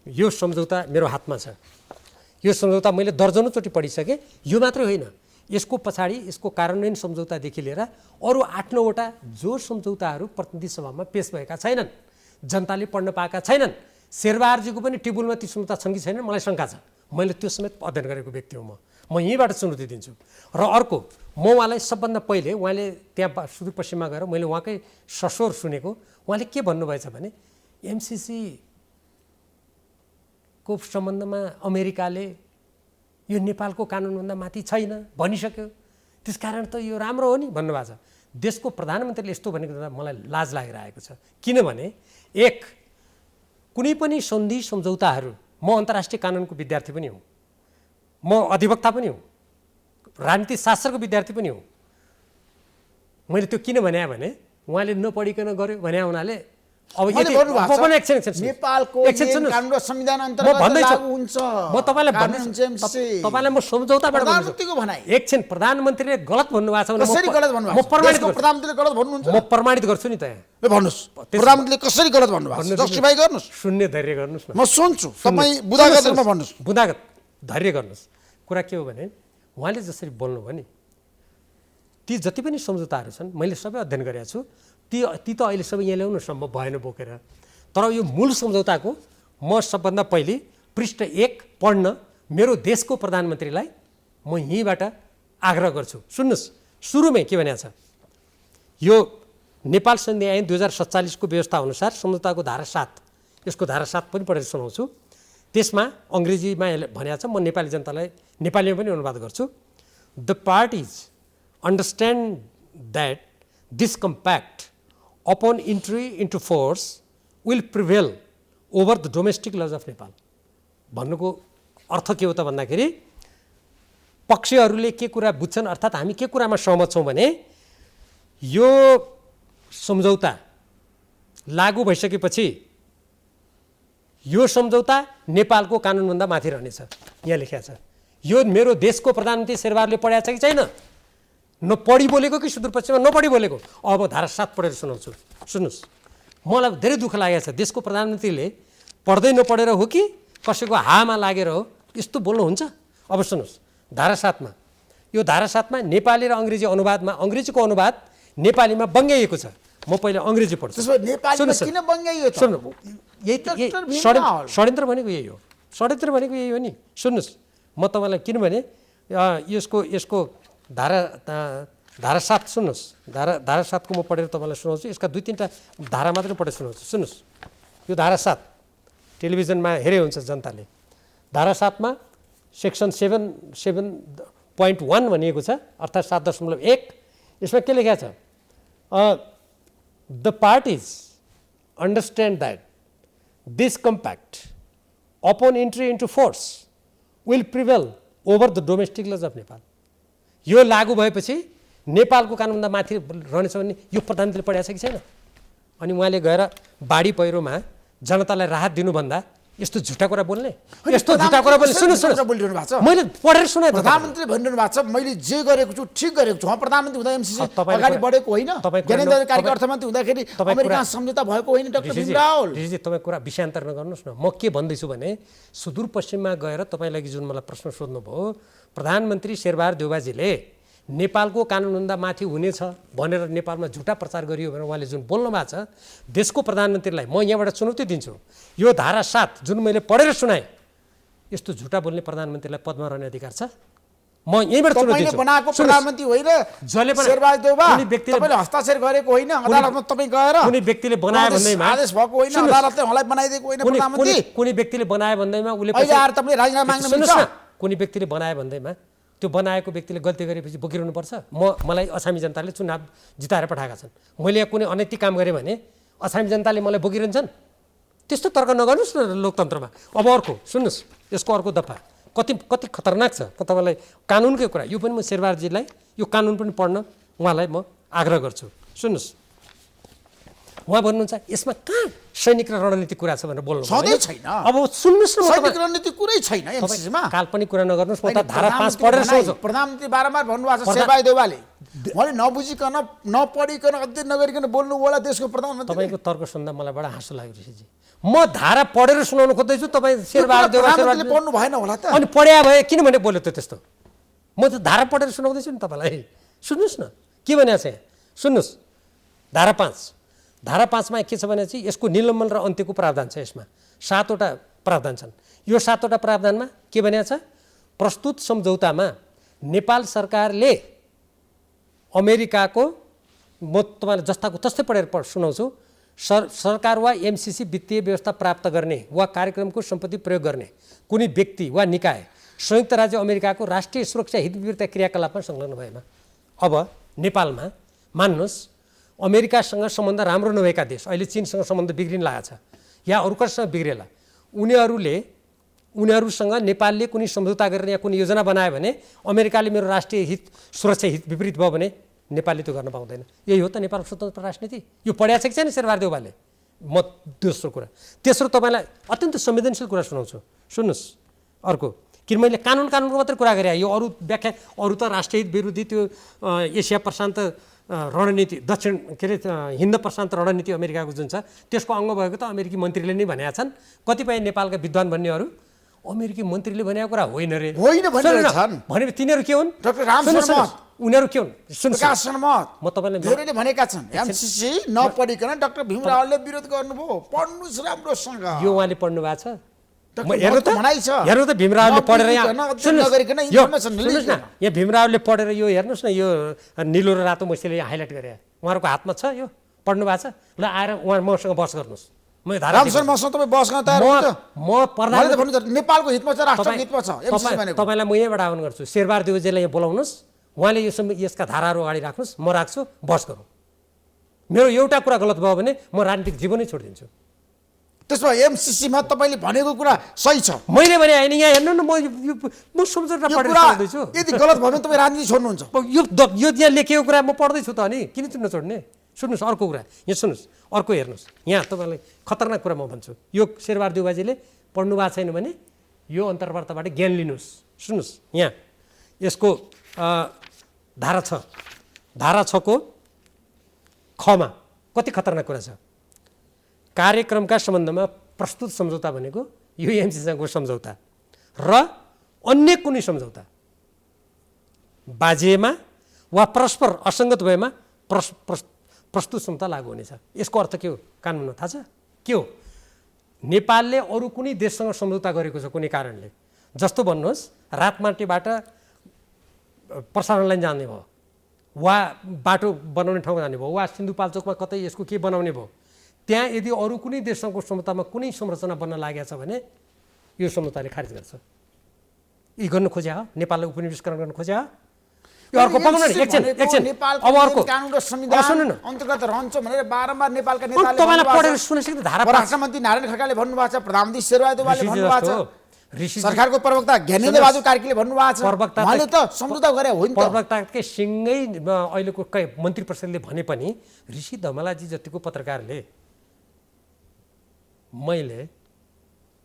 यो सम्झौता मेरो हातमा छ, यो सम्झौता मैले दर्जनौँचोटि पढिसकेँ। यो मात्रै होइन, यसको पछाडि यसको कार्यान्वयन सम्झौतादेखि लिएर अरू 8-9वटा जो सम्झौताहरू प्रतिनिधि सभामा पेश भएका छैनन्, जनताले पढ्न पाएका छैनन्, शेरबहादुरजीको पनि टेबुलमा ती सम्झौता छन् कि छैनन् मलाई शङ्का छ। मैले त्यो समेत अध्ययन गरेको व्यक्ति हुँ म यहीँबाट चुनौती दिन्छु। र अर्को, म उहाँलाई सबभन्दा पहिले उहाँले त्यहाँ सुदूरपश्चिममा गएर मैले उहाँकै सस्वर सुनेको, उहाँले के भन्नुभएछ भने एमसिसी को सम्बन्धमा अमेरिकाले यो नेपालको कानुनभन्दा माथि छैन भनिसक्यो, त्यसकारण त यो राम्रो हो नि भन्नुभएको छ। देशको प्रधानमन्त्रीले यस्तो भनेको त मलाई लाज लागिरहेको छ, किनभने एक कुनै पनि सन्धि सम्झौताहरू, म अन्तर्राष्ट्रिय कानुनको विद्यार्थी पनि हुँ, म अधिवक्ता पनि हुँ, राजनीतिक शास्त्रको विद्यार्थी पनि हुँ। मैले त्यो किन भने उहाँले नपढिकन गर्यो भने हुनाले अब नेपालको कानुन र संविधान अन्तर्गत लागू हुन्छ। म तपाईँलाई म सम्झौताबाट प्रधानमन्त्रीको भनाइ एकछिन प्रधानमन्त्रीले गलत भन्नुभएको छ भने कसरी गलत भन्नुभएको छ? प्रधानमन्त्रीले गलत भन्नुहुन्छ, म प्रमाणित गर्छु नि त यहाँ। भन्नुहोस् प्रधानमन्त्रीले कसरी गलत भन्नुभएको छ, जस्टिफाई गर्नुहोस्। शून्य धैर्य गर्नुहोस् न, म सुन्छु, तपाईँ बुदागतमा भन्नुहोस्। बुदागत धैर्य गर्नुहोस्। कुरा के हो भने उहाँले जसरी बोल्नुभयो नि, ती जति पनि सम्झौताहरू छन् मैले सबै अध्ययन गरेको छु, ती त अहिले सबै यहाँ ल्याउनु सम्भव भएन बोकेर। तर यो मूल सम्झौताको म सबभन्दा पहिले पृष्ठ 1 पढ्न मेरो देशको प्रधानमन्त्रीलाई म यहीँबाट आग्रह गर्छु। सुन्नुहोस्, सुरुमै के भनेको छ, यो नेपाल सन्धि ऐन 2047 को व्यवस्था अनुसार सम्झौताको धारा 7, यसको धारा 7 पनि पढेर सुनाउँछु। त्यसमा अङ्ग्रेजीमा भनेको छ, म नेपाली जनतालाई नेपालीमा पनि अनुवाद गर्छु। The parties understand that this compact upon entry into force will prevail over the domestic laws of Nepal। भन्नुको अर्थ के हो त भन्दाखेरि पक्षहरूले के कुरा बुझ्छन्, अर्थात् हामी के कुरामा सहमत छौँ भने यो सम्झौता लागू भइसकेपछि यो सम्झौता नेपालको कानुनभन्दा माथि रहनेछ। यहाँ लेखेको छ, यो मेरो देशको प्रधानमन्त्री शेरबहादुरले पढाएको छ कि छैन, नपढी बोलेको कि सुदूरपश्चिममा नपढी बोलेको। अब धारा 7 पढेर सुनाउँछु, सुन्नुहोस्। मलाई धेरै दुःख लागेको छ, देशको प्रधानमन्त्रीले पढ्दै नपढेर हो कि कसैको हामा लागेर हो यस्तो बोल्नुहुन्छ। अब सुन्नुहोस्, धारा 7 मा, यो धारा 7 मा नेपाली र अङ्ग्रेजी अनुवादमा, अङ्ग्रेजीको अनुवाद नेपालीमा बङ्ग्याइएको छ। म पहिले अङ्ग्रेजी पढ्छु। किन बङ्ग्याइयो त? षड्यन्त्र भनेको यही हो, षड्यन्त्र भनेको यही हो नि। सुन्नुहोस्, म तपाईँलाई किनभने यसको धारा 7 सुन्नुहोस्, धारा 7 को म पढेर तपाईँलाई सुनाउँछु। यसका 2-3टा धारा मात्रै पढेर सुनाउँछु। सुन्नुहोस्, यो धारा 7 टेलिभिजनमा हेरे हुन्छ जनताले। धारा 7 मा सेक्सन 7.1 भनिएको छ, अर्थात् 7.1। यसमा के लेखेको छ, the parties understand that this compact upon entry into force will prevail over the domestic lodge of Nepal. यो लागू भएपछि नेपालको कानुनभन्दा माथि रहनेछ भने यो प्रधानमन्त्रीले पढाएको छ कि छैन? अनि उहाँले गएर बाढी पहिरोमा जनतालाई राहत दिनुभन्दा यस्तो झुटा कुरा बोल्ने, यस्तो झुटा कुरा बोल्ने। सुन्नुहोस्, बोलिरहनु भएको छ, मैले पढेर सुनाएँ। प्रधानमन्त्रीले भनिरहनु भएको छ मैले जे गरेको छु ठिक गरेको छु। उहाँ प्रधानमन्त्री हुँदा एमसिसी अगाडि बढेको होइन, ज्ञानेन्द्र कार्की अर्थमन्त्री हुँदाखेरि अमेरिका सम्झौता भएको होइन। डाक्टर भीम रावल, तपाईँ कुरा विषयान्तर नगर्नुहोस् न। म के भन्दैछु भने सुदूरपश्चिममा गएर तपाईँलाई जुन मलाई प्रश्न सोध्नुभयो, प्रधानमन्त्री शेरबहादुर देउवाजीले नेपालको कानुनभन्दा माथि हुनेछ भनेर नेपालमा झुटा प्रचार गरियो भनेर उहाँले जुन बोल्नु भएको छ, देशको प्रधानमन्त्रीलाई म यहाँबाट चुनौती दिन्छु। यो धारा 7 जुन मैले पढेर सुनाएँ, यस्तो झुटा बोल्ने प्रधानमन्त्रीलाई पदमा रहने अधिकार छ? म यहीँबाट चुनौती दिन्छु। बनाएको प्रधानमन्त्री होइन शेरबहादुर देउवा, तपाईले हस्ताक्षर गरेको होइन, अदालतमा तपाईँ गएर कुनै व्यक्तिले बनायो भन्दैमा आदेश भएको होइन, अदालतले उहाँलाई बनाइदिएको होइन प्रधानमन्त्री। कुनै व्यक्तिले बनायो भन्दैमा उसले अहिले आएर तपाईले राजीनामा माग्न मिल्छ? कुनै व्यक्तिले बनायो भन्दैमा त्यो बनाएको व्यक्तिले गल्ती गरेपछि बोकिरहनुपर्छ? मलाई अछामी जनताले चुनाव जिताएर पठाएका छन्, मैले यहाँ कुनै अनैतिक काम गरेँ भने अछामी जनताले मलाई बोकिरहन्छन्? त्यस्तो तर्क नगर्नुहोस् न लोकतन्त्रमा। अब अर्को सुन्नुहोस्, यसको अर्को दफा कति खतरनाक छ। म तपाईँलाई कानुनकै कुरा, यो पनि म शेरबहादुरजीलाई यो कानुन पनि पढ्न उहाँलाई म आग्रह गर्छु। सुन्नुहोस्, उहाँ भन्नुहुन्छ यसमा कहाँ सैनिक र रणनीतिक कुरा छ भनेर बोल्नु सधैँ छैन। अब सुन्नुहोस् न, सैनिक रणनीति कुरै छैन एमसीसीमा। काल्पनिक कुरा नगर्नुहोस्। म त धारा 5 पढेर सोच्छु। प्रधानमन्त्री बारम्बार भन्नुभएको छ शेरबहादुर देउवाले, उहाँले नबुझिकन नपढिकन अध्ययन नगरिकन बोल्नु होला देशको प्रधानमन्त्री। तपाईँको तर्क सुन्दा मलाई बडा हाँसो लाग्यो ऋषिजी। म धारा पढेर सुनाउनु खोज्दैछु, तपाईँ शेरबहादुर देउवाले पढ्नु भएन होला त। अनि पढ्या भए किनभने बोल्यो त त्यस्तो? म त धारा पढेर सुनाउँदैछु नि तपाईँलाई। सुन्नुहोस् न के भनेको छ यहाँ, सुन्नुहोस्। धारा 5 के छ भने चाहिँ यसको निलम्बन र अन्त्यको प्रावधान छ। यसमा 7वटा प्रावधान छन्। यो 7वटा प्रावधानमा के भनेको छ? प्रस्तुत सम्झौतामा नेपाल सरकारले अमेरिकाको, म तपाईँलाई जस्ताको तस्तै पढेर सुनाउँछु, सरकार वा एमसीसी वित्तीय व्यवस्था प्राप्त गर्ने वा कार्यक्रमको सम्पत्ति प्रयोग गर्ने कुनै व्यक्ति वा निकाय संयुक्त राज्य अमेरिकाको राष्ट्रिय सुरक्षा हित विरुद्ध क्रियाकलापमा संलग्न भएमा। अब नेपालमा मान्नुहोस् अमेरिकासँग सम्बन्ध राम्रो नभएका देश, अहिले चीनसँग सम्बन्ध बिग्रिन लागेको छ या अरू कसैसँग बिग्रेला, उनीहरूसँग नेपालले कुनै सम्झौता गरेर या कुनै योजना बनायो भने अमेरिकाले मेरो राष्ट्रिय हित सुरक्षा हित विपरीत भयो भने नेपालले त्यो गर्न पाउँदैन। यही हो त नेपालको स्वतन्त्र राजनीति। यो पढ्या छ कि छैन शेरबहादुर देउवाले? म दोस्रो कुरा। तेस्रो तपाईँलाई अत्यन्त संवेदनशील कुरा सुनाउँछु, सुन्नुहोस्। अर्को किन मैले कानुनको मात्रै कुरा गरेँ, यो अरू व्याख्या अरू त राष्ट्रिय हित विरोधी त्यो एसिया प्रशान्त रणनीति, दक्षिण के अरे हिन्द प्रशान्त रणनीति अमेरिकाको जुन छ त्यसको अङ्ग भएको त अमेरिकी मन्त्रीले नै भनेका छन्। कतिपय नेपालका विद्वान भन्नेहरू अमेरिकी मन्त्रीले भनेको कुरा होइन रे, होइन भने तिनीहरू के हुन्? डाक्टर रामशरण उनीहरू के हुन्? प्रकाश शर्मा म तपाईँलाई धेरैले भनेका छन् एमसीसी नपढिकन डाक्टर भीम रावलले विरोध गर्नुभयो। पढ्नुस् राम्रोसँग। यो उहाँले पढ्नु भएको छ? हेर्नु त भीम रावलले पढेर यहाँ भीम रावलले पढेर यो हेर्नुहोस् न, यो निलो र रातो मैसेले हाइलाइट गरे, उहाँहरूको हातमा छ, यो पढ्नु भएको छ। ल आएर उहाँ मसँग बस गर्नुहोस्। नेपालको हितमा छ, राष्ट्रको हितमा छ। तपाईँलाई म यहीँबाट आह्वान गर्छु, शेरबहादुर देउवाजीलाई यहाँ बोलाउनुहोस्, उहाँले यसका धाराहरू अगाडि राख्नुहोस्, म राख्छु, बस गरौँ। मेरो एउटा कुरा गलत भयो भने म राजनीतिक जीवनै छोडिदिन्छु। त्यसमा एमसीसीमा तपाईँले भनेको कुरा सही छ, मैले भने होइन। यहाँ हेर्नु न, म सम्झौता पढेर पढ्दैछु। यदि गलत भयो भने तपाईँ राजनीति छोड्नुहुन्छ। यो यहाँ लेखेको कुरा म पढ्दैछु त, अनि किन चाहिँ नछोड्ने? सुन्नुहोस् अर्को कुरा, यहाँ सुन्नुहोस् अर्को हेर्नुहोस्। यहाँ तपाईँलाई खतरनाक कुरा म भन्छु, यो शेरबहादुर देउवाजीले पढ्नु भएको छैन भने यो अन्तर्वार्ताबाट ज्ञान लिनुहोस्। सुन्नुहोस् यहाँ यसको धारा 6 को खमा कति खतरनाक कुरा छ। कार्यक्रमका सम्बन्धमा प्रस्तुत सम्झौता भनेको यो एमसीसीसँगको सम्झौता र अन्य कुनै सम्झौता बाजिएमा वा परस्पर असङ्गत भएमा प्रस्तुत सम्झौता लागू हुनेछ। यसको अर्थ के हो कानुनमा थाहा छ के हो? नेपालले अरू कुनै देशसँग सम्झौता गरेको छ कुनै कारणले, जस्तो भन्नुहोस् रातमाटीबाट प्रसारण लाइन जाने भयो, वा बाटो बनाउने ठाउँमा जाने भयो, वा सिन्धुपाल्चोकमा कतै यसको के बनाउने भयो, त्यहाँ यदि अरू कुनै देशसँगको सम्झौतामा कुनै संरचना बन्न लागेको छ भने यो सम्झौताले खारिज गर्छ। यी गर्न खोज्या हो, नेपाललाई उपनिवेशीकरण गर्न खोज्या हो। यो अर्को एकछिन अब अर्को कानुन र संविधान अन्तर्गत रहन्छ भनेर बारम्बार नेपालका नेताले तपाईलाई पढेर सुनिसक्नु। धारा राष्ट्रमन्त्री नारायण खड्काले भन्नुभएको छ, प्रधानमन्त्री शेरबहादुर देउवाले भन्नुभएको छ, सरकारको प्रवक्ता ज्ञानेन्द्र बहादुर कार्कीले भन्नुभएको छ। उहाँले त सम्झौता गरे हो नि त। प्रवक्ताकै सिंगै अहिलेको मन्त्री परिषदले भने पनि ऋषि धमलाजी जतिको पत्रकारले मैले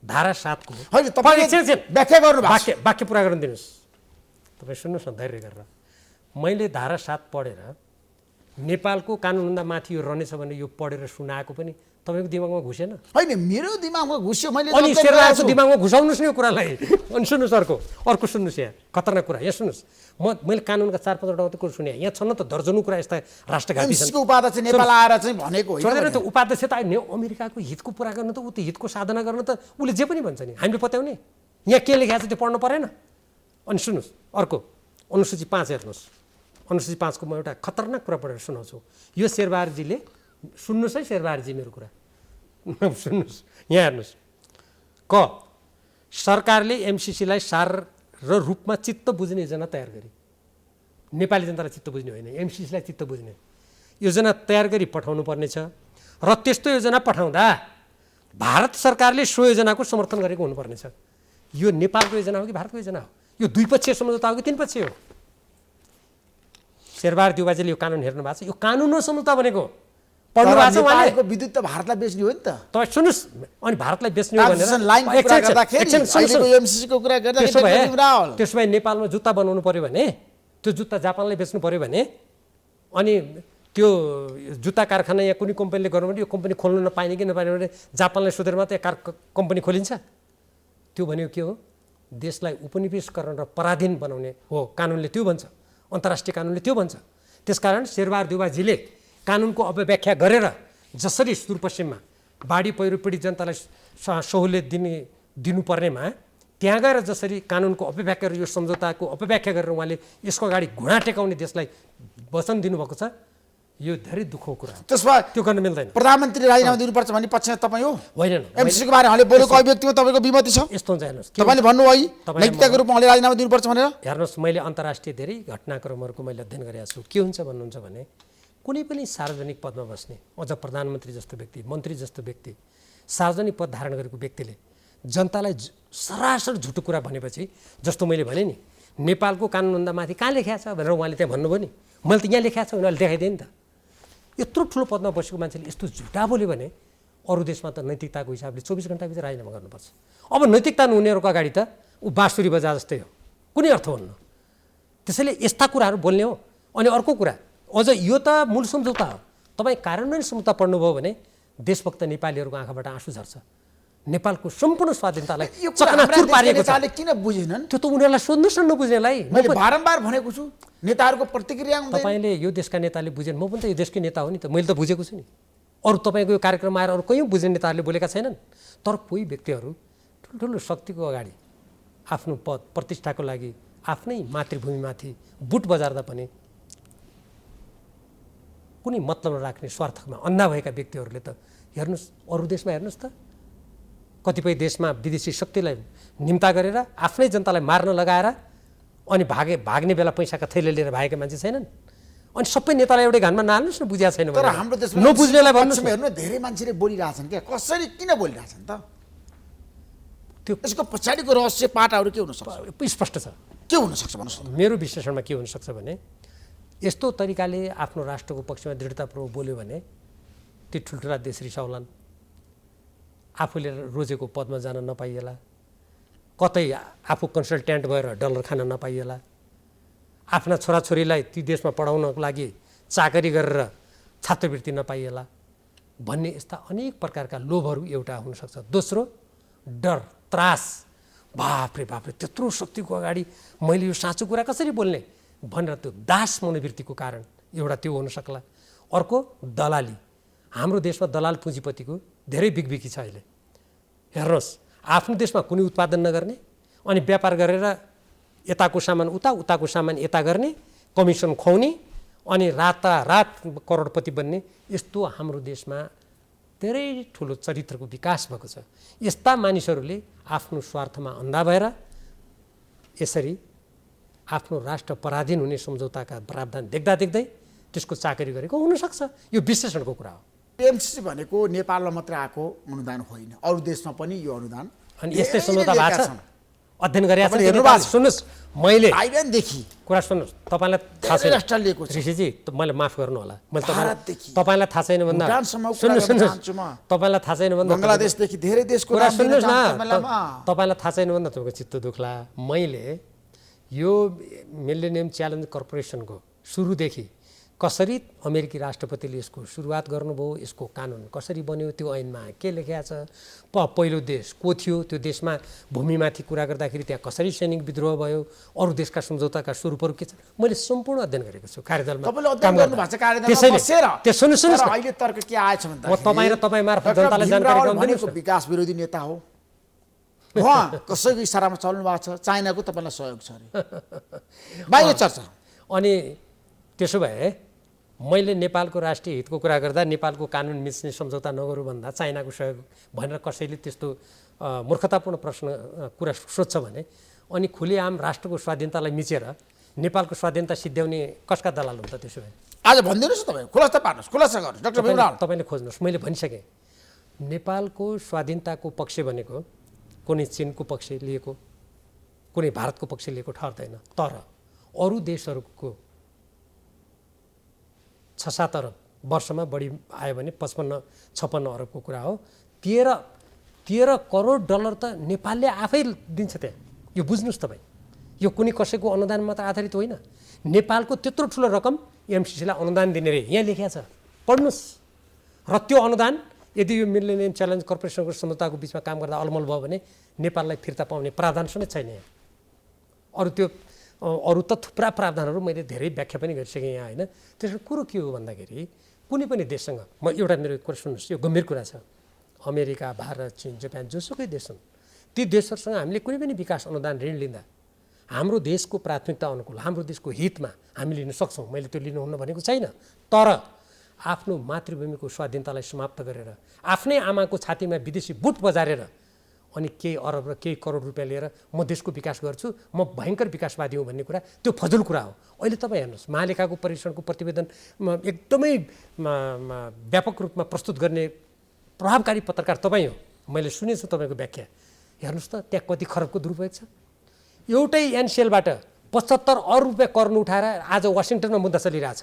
धारा 7 को व्याख्या गर्नु वाक्य पुरा गर्न दिनुहोस्। तपाईँ सुन्नुहोस् न धैर्य गरेर। मैले धारा 7 पढेर नेपालको कानुनभन्दा माथि यो रहनेछ भने यो पढेर सुनाएको पनि तपाईँको दिमागमा घुसेन? होइन, मेरो दिमागमा घुस्यो। मैले अनि शेरबहादुरको दिमागमा घुसाउनुहोस् न यो कुरालाई। अनि सुन्नुहोस् अर्को सुन्नुहोस्, यहाँ खतरनाक कुरा। यहाँ सुन्नुहोस्, मैले कानुनका 4-5वटा मात्रै कुरा सुने, यहाँ छन् त दर्जनौँ कुरा यस्ता राष्ट्रघाती छन्। उपाध्यक्ष नेपाल आएर चाहिँ भनेको होइन त, उपाध्यक्ष त अमेरिकाको हितको पुरा गर्न त ऊ त हितको साधना गर्न त उसले जे पनि भन्छ नि हामीले पत्याउने। यहाँ के लेखेको छ त्यो पढ्नु परेन? अनि सुन्नुहोस् अर्को अनुसूची 5 हेर्नुहोस्। अनुसूची 5 को म एउटा खतरनाक कुरा पढेर सुनाउँछु। यो शेरबहादुरजीले सुन्नुहोस् है, शेरबहादुरजी मेरो कुरा सुन्नुहोस्। यहाँ हेर्नुहोस्, क सरकारले एमसीसीलाई र रूपमा चित्त बुझ्ने योजना तयार गरी, नेपाली जनतालाई चित्त बुझ्ने होइन, एमसिसीलाई चित्त बुझ्ने योजना तयार गरी पठाउनु पर्नेछ। र त्यस्तो योजना पठाउँदा भारत सरकारले सो योजनाको समर्थन गरेको हुनुपर्नेछ। यो नेपालको योजना हो कि भारतको योजना हो? यो द्विपक्षीय सम्झौता हो कि तीनपक्षीय हो? शेरबहादुर देउवाजीले यो कानुन हेर्नु भएको छ। यो कानुन हो सम्झौता भनेको, पढ्नु भएको छ उहाँले। नेपालको विद्युत त भारतलाई बेच्ने हो नि त। तपाईँ सुन्नुहोस्, अनि भारतलाई बेच्ने हो भनेर लाइनको कुरा गर्दाखेरि अहिलेको एमसिसीको कुरा गर्दाखेरि त्यसो भए नेपालमा जुत्ता बनाउनु पर्यो भने त्यो जुत्ता जापानलाई बेच्नु पर्यो भने, अनि त्यो जुत्ता कारखाना या कुनै कम्पनीले गर्नु भने यो कम्पनी खोल्न नपाइने कि नपाइने भने जापानलाई सोधेर मात्रै कम्पनी खोलिन्छ? त्यो भनेको के हो? देशलाई उपनिवेशकरण र पराधीन बनाउने हो कानुनले, त्यो भन्छ, अन्तर्राष्ट्रिय कानुनले त्यो भन्छ। त्यसकारण शेरबहादुर देउवाजीले कानुनको अपव्याख्या गरेर जसरी सुदूरपश्चिममा बाढी पहिरो पीडित जनतालाई सहुलियत दिनुपर्नेमा त्यहाँ गएर जसरी कानुनको अपव्याख्या गरेर यो सम्झौताको अपव्याख्या गरेर उहाँले यसको अगाडि घुँडा टेकाउने देशलाई वचन दिनुभएको छ, यो धेरै दुःखको कुरा हो। त्यसमा त्यो गर्न मिल्दैन। प्रधानमन्त्री राजीनामा दिनुपर्छ भन्ने पक्षमा तपाईँ हो? होइन, एमसिसीको बारेमा उहाँले बोलेको अभिव्यक्तिमा तपाईँको विमति छ? यस्तो हुन्छ, हेर्नुहोस्, तपाईँले भन्नुभयो नैतिकताको रूपमा उहाँले राजीनामा दिनुपर्छ भनेर। हेर्नुहोस्, मैले अन्तर्राष्ट्रिय धेरै घटनाक्रमहरूको मैले अध्ययन गरेको छु। के हुन्छ भन्नुहुन्छ भने कुनै पनि सार्वजनिक पदमा बस्ने, अझ प्रधानमन्त्री जस्तो व्यक्ति, मन्त्री जस्तो व्यक्ति, सार्वजनिक पद धारण गरेको व्यक्तिले जनतालाई सरासर झुटो कुरा भनेपछि, जस्तो मैले भने नि नेपालको कानुनभन्दा माथि कहाँ लेखेको छ भनेर उहाँले त्यहाँ भन्नुभयो नि, मैले त यहाँ लेखेको छ उनीहरूले देखाइदिएँ नि त। यत्रो ठुलो पदमा बसेको मान्छेले यस्तो झुटा बोल्यो भने अरू देशमा त नैतिकताको हिसाबले 24 घण्टाभित्र राजीनामा गर्नुपर्छ। अब नैतिकता नहुनेहरूको अगाडि त ऊ बाँसुरी बजा जस्तै हो, कुनै अर्थ हुन्न। त्यसैले यस्ता कुराहरू बोल्ने हो। अनि अर्को कुरा, अझ यो त मूल सम्झौता हो। तपाईँ कार्यान्वयन सम्झौता पढ्नुभयो भने देशभक्त नेपालीहरूको आँखाबाट आँसु झर्छ। नेपालको सम्पूर्ण स्वाधीनतालाई चकनाचुर पारेको छ। किन बुझेनन्? त्यो त उनीहरूलाई सोध्नुहोस् न, नबुझ्नेलाई। मैले बारम्बार भनेको छु, नेताहरूको प्रतिक्रिया हुँदैन। तपाईँले यो देशका नेताले बुझेन, म पनि त यो देशकै नेता हो नि त, मैले त बुझेको छु नि। अरू तपाईँको यो कार्यक्रम आएर अरू कयौँ बुझ्ने नेताहरूले बोलेका छैनन्। तर कोही व्यक्तिहरू ठुल्ठुलो शक्तिको अगाडि आफ्नो पद प्रतिष्ठाको लागि आफ्नै मातृभूमिमाथि बुट बजार्दा पनि कुनै मतलब नराख्ने स्वार्थमा अन्धा भएका व्यक्तिहरूले त हेर्नुहोस्, अरू देशमा हेर्नुहोस् त, कतिपय देशमा विदेशी शक्तिलाई निम्ता गरेर आफ्नै जनतालाई मार्न लगाएर अनि भाग्ने बेला पैसाका थैले लिएर भागेका मान्छे छैनन्। अनि सबै नेतालाई एउटै घानमा नहाल्नुहोस् न, बुझिया छैन तर हाम्रो देशमा नबुझ्नेलाई भन्नुहोस्। हेर्नु, धेरै मान्छेले बोलिरहेछन् क्या, कसरी किन बोलिरहेछन् त? त्यो यसको पछाडिको रहस्य पाटाहरू के हुन सक्छ? स्पष्ट छ। के हुन सक्छ भन्नुहोस्? मेरो विश्लेषणमा के हुनसक्छ भने यस्तो तरिकाले आफ्नो राष्ट्रको पक्षमा दृढतापूर्वक बोल्यो भने ती ठुल्ठुला देश रिसाउलान्, आफूले रोजेको पदमा जान नपाइएला, कतै आफू कन्सल्ट्यान्ट भएर डलर खान नपाइएला, आफ्ना छोराछोरीलाई ती देशमा पढाउनको लागि चाकरी गरेर छात्रवृत्ति नपाइएला भन्ने यस्ता अनेक प्रकारका लोभहरू एउटा हुनसक्छ। दोस्रो, डर, त्रास, बाफ्रे त्यत्रो शक्तिको अगाडि मैले यो साँचो कुरा कसरी बोल्ने भनेर त्यो दास मनोवृत्तिको कारण एउटा त्यो हुन सक्ला। अर्को, दलाली। हाम्रो देशमा दलाल पुँजीपतिको धेरै बिगबिकी छ अहिले। हेर्नुहोस्, आफ्नो देशमा कुनै उत्पादन नगर्ने अनि व्यापार गरेर यताको सामान उताको सामान यता गर्ने, कमिसन खुवाउने अनि रातारात करोडपति बन्ने, यस्तो हाम्रो देशमा धेरै ठुलो चरित्रको विकास भएको छ। यस्ता मानिसहरूले आफ्नो स्वार्थमा अन्धा भएर यसरी आफ्नो राष्ट्र पराधीन हुने सम्झौताका प्रावधान देख्दा देख्दै त्यसको चाकरी गरेको हुनसक्छ। यो विश्लेषणको कुरा हो। एमसिसी भनेको नेपालमा मात्रै आएको अनुदान होइन, अरू देशमा पनि यो अनुदान अनि यस्तै सम्झौता भएको छ, अध्ययन गरेका छन्। सुन्नुहोस्, मैले आइबिएनदेखि कुरा सुन्नुहोस्, तपाईँलाई थाहा छैन राष्ट्रले लिएको छ। ऋषिजी, मैले माफ गर्नु होला, मैले भारतदेखि तपाईँलाई थाहा छैन भन्दा सुन्नुहोस्, तपाईँलाई थाहा छैन भन्दा बङ्गलादेशदेखि धेरै देशको कुरा नाम सुन्नुहोस् लिन न, चाहन्छु। तपाईँलाई थाहा छैन भन्दा तपाईँको चित्त दुख्ला। मैले यो मिलेनियम च्यालेन्ज कर्पोरेसनको सुरुदेखि कसरी अमेरिकी राष्ट्रपतिले यसको सुरुवात गर्नुभयो, यसको कानुन कसरी बन्यो, त्यो ऐनमा के लेखेको छ, पहिलो देश को थियो, त्यो देशमा भूमिमाथि कुरा गर्दाखेरि त्यहाँ कसरी सैनिक विद्रोह भयो, अरू देशका सम्झौताका स्वरूपहरू के छ, मैले सम्पूर्ण अध्ययन गरेको छु कार्यदलमा। सुन्नुहोस्, अहिले तर्क के आएछ भन्दा म तपाईँ र तपाईँ मार्फत जनतालाई जानकारी गराउँदिनुहोस्। विकास विरोधी नेता हो, उहाँ कसैको इसारामा चल्नु भएको छ, चाइनाको तपाईँलाई सहयोग छ अरे बाहिर चर्चा। अनि त्यसो भए मैले नेपालको राष्ट्रिय हितको कुरा गर्दा नेपालको कानुन मिच्ने सम्झौता नगरौँ भन्दा चाइनाको सहयोग भनेर कसैले त्यस्तो मूर्खतापूर्ण प्रश्न कुरा सोध्छ भने अनि खुलेआम राष्ट्रको स्वाधीनतालाई मिचेर नेपालको स्वाधीनता सिद्ध्याउने कसका दलाल हुन्छ त्यसो भए? आज भनिदिनुहोस् तपाईँ, खुलासा पार्नुहोस्, खुलासा गर्नुहोस् डाक्टर भीमराव। तपाईँले खोज्नुहोस्, मैले भनिसकेँ। नेपालको स्वाधीनताको पक्ष भनेको कुनै चिनको पक्ष लिएको, कुनै भारतको पक्ष लिएको ठहर्दैन। तर अरू देशहरूको 6-7 अरब वर्षमा बढी आयो भने 55-56 अरबको कुरा हो। 13 करोड डलर त नेपालले आफै दिन्छ त्यहाँ। यो बुझ्नुहोस् तपाईँ, यो कुनै कसैको अनुदान मात्र आधारित होइन। नेपालको त्यत्रो ठुलो रकम एमसिसीलाई अनुदान दिने रे यहाँ लेखिया छ, पढ्नुहोस्। र त्यो अनुदान यदि यो मिलेनियम च्यालेन्ज कर्पोरेसनको सम्झौताको बिचमा काम गर्दा अलमल भयो भने नेपाललाई फिर्ता पाउने प्रावधान समेत छैन यहाँ। अरू त थुप्रा प्रावधानहरू मैले धेरै व्याख्या पनि गरिसकेँ यहाँ होइन। त्यसको कुरो के हो भन्दाखेरि कुनै पनि देशसँग, म एउटा मेरो कुरा सुन्नुहोस्, यो गम्भीर कुरा छ। अमेरिका, भारत, चीन, जापान जोसुकै देश छन्, ती देशहरूसँग हामीले कुनै पनि विकास अनुदान ऋण लिँदा हाम्रो देशको प्राथमिकता अनुकूल, हाम्रो देशको हितमा हामी लिन सक्छौँ। मैले त्यो लिनुहुन्न भनेको छैन। तर आफ्नो मातृभूमिको स्वाधीनतालाई समाप्त गरेर आफ्नै आमाको छातीमा विदेशी बुट बजारेर अनि केही अरब र केही करोड रुपियाँ लिएर म देशको विकास गर्छु, म भयङ्कर विकासवादी हुँ भन्ने कुरा त्यो फजुल कुरा हो। अहिले तपाईँ हेर्नुहोस्, महालेखाको परीक्षणको प्रतिवेदन एकदमै व्यापक रूपमा प्रस्तुत गर्ने प्रभावकारी पत्रकार तपाईँ हो। मैले सुनेछु तपाईँको व्याख्या। हेर्नुहोस् त त्यहाँ कति खरबको दुरुपयोग छ। एउटै एनसिएलबाट 75 अरब रुपियाँ कर उठाएर आज वासिङटनमा मुद्दा चलिरहेछ।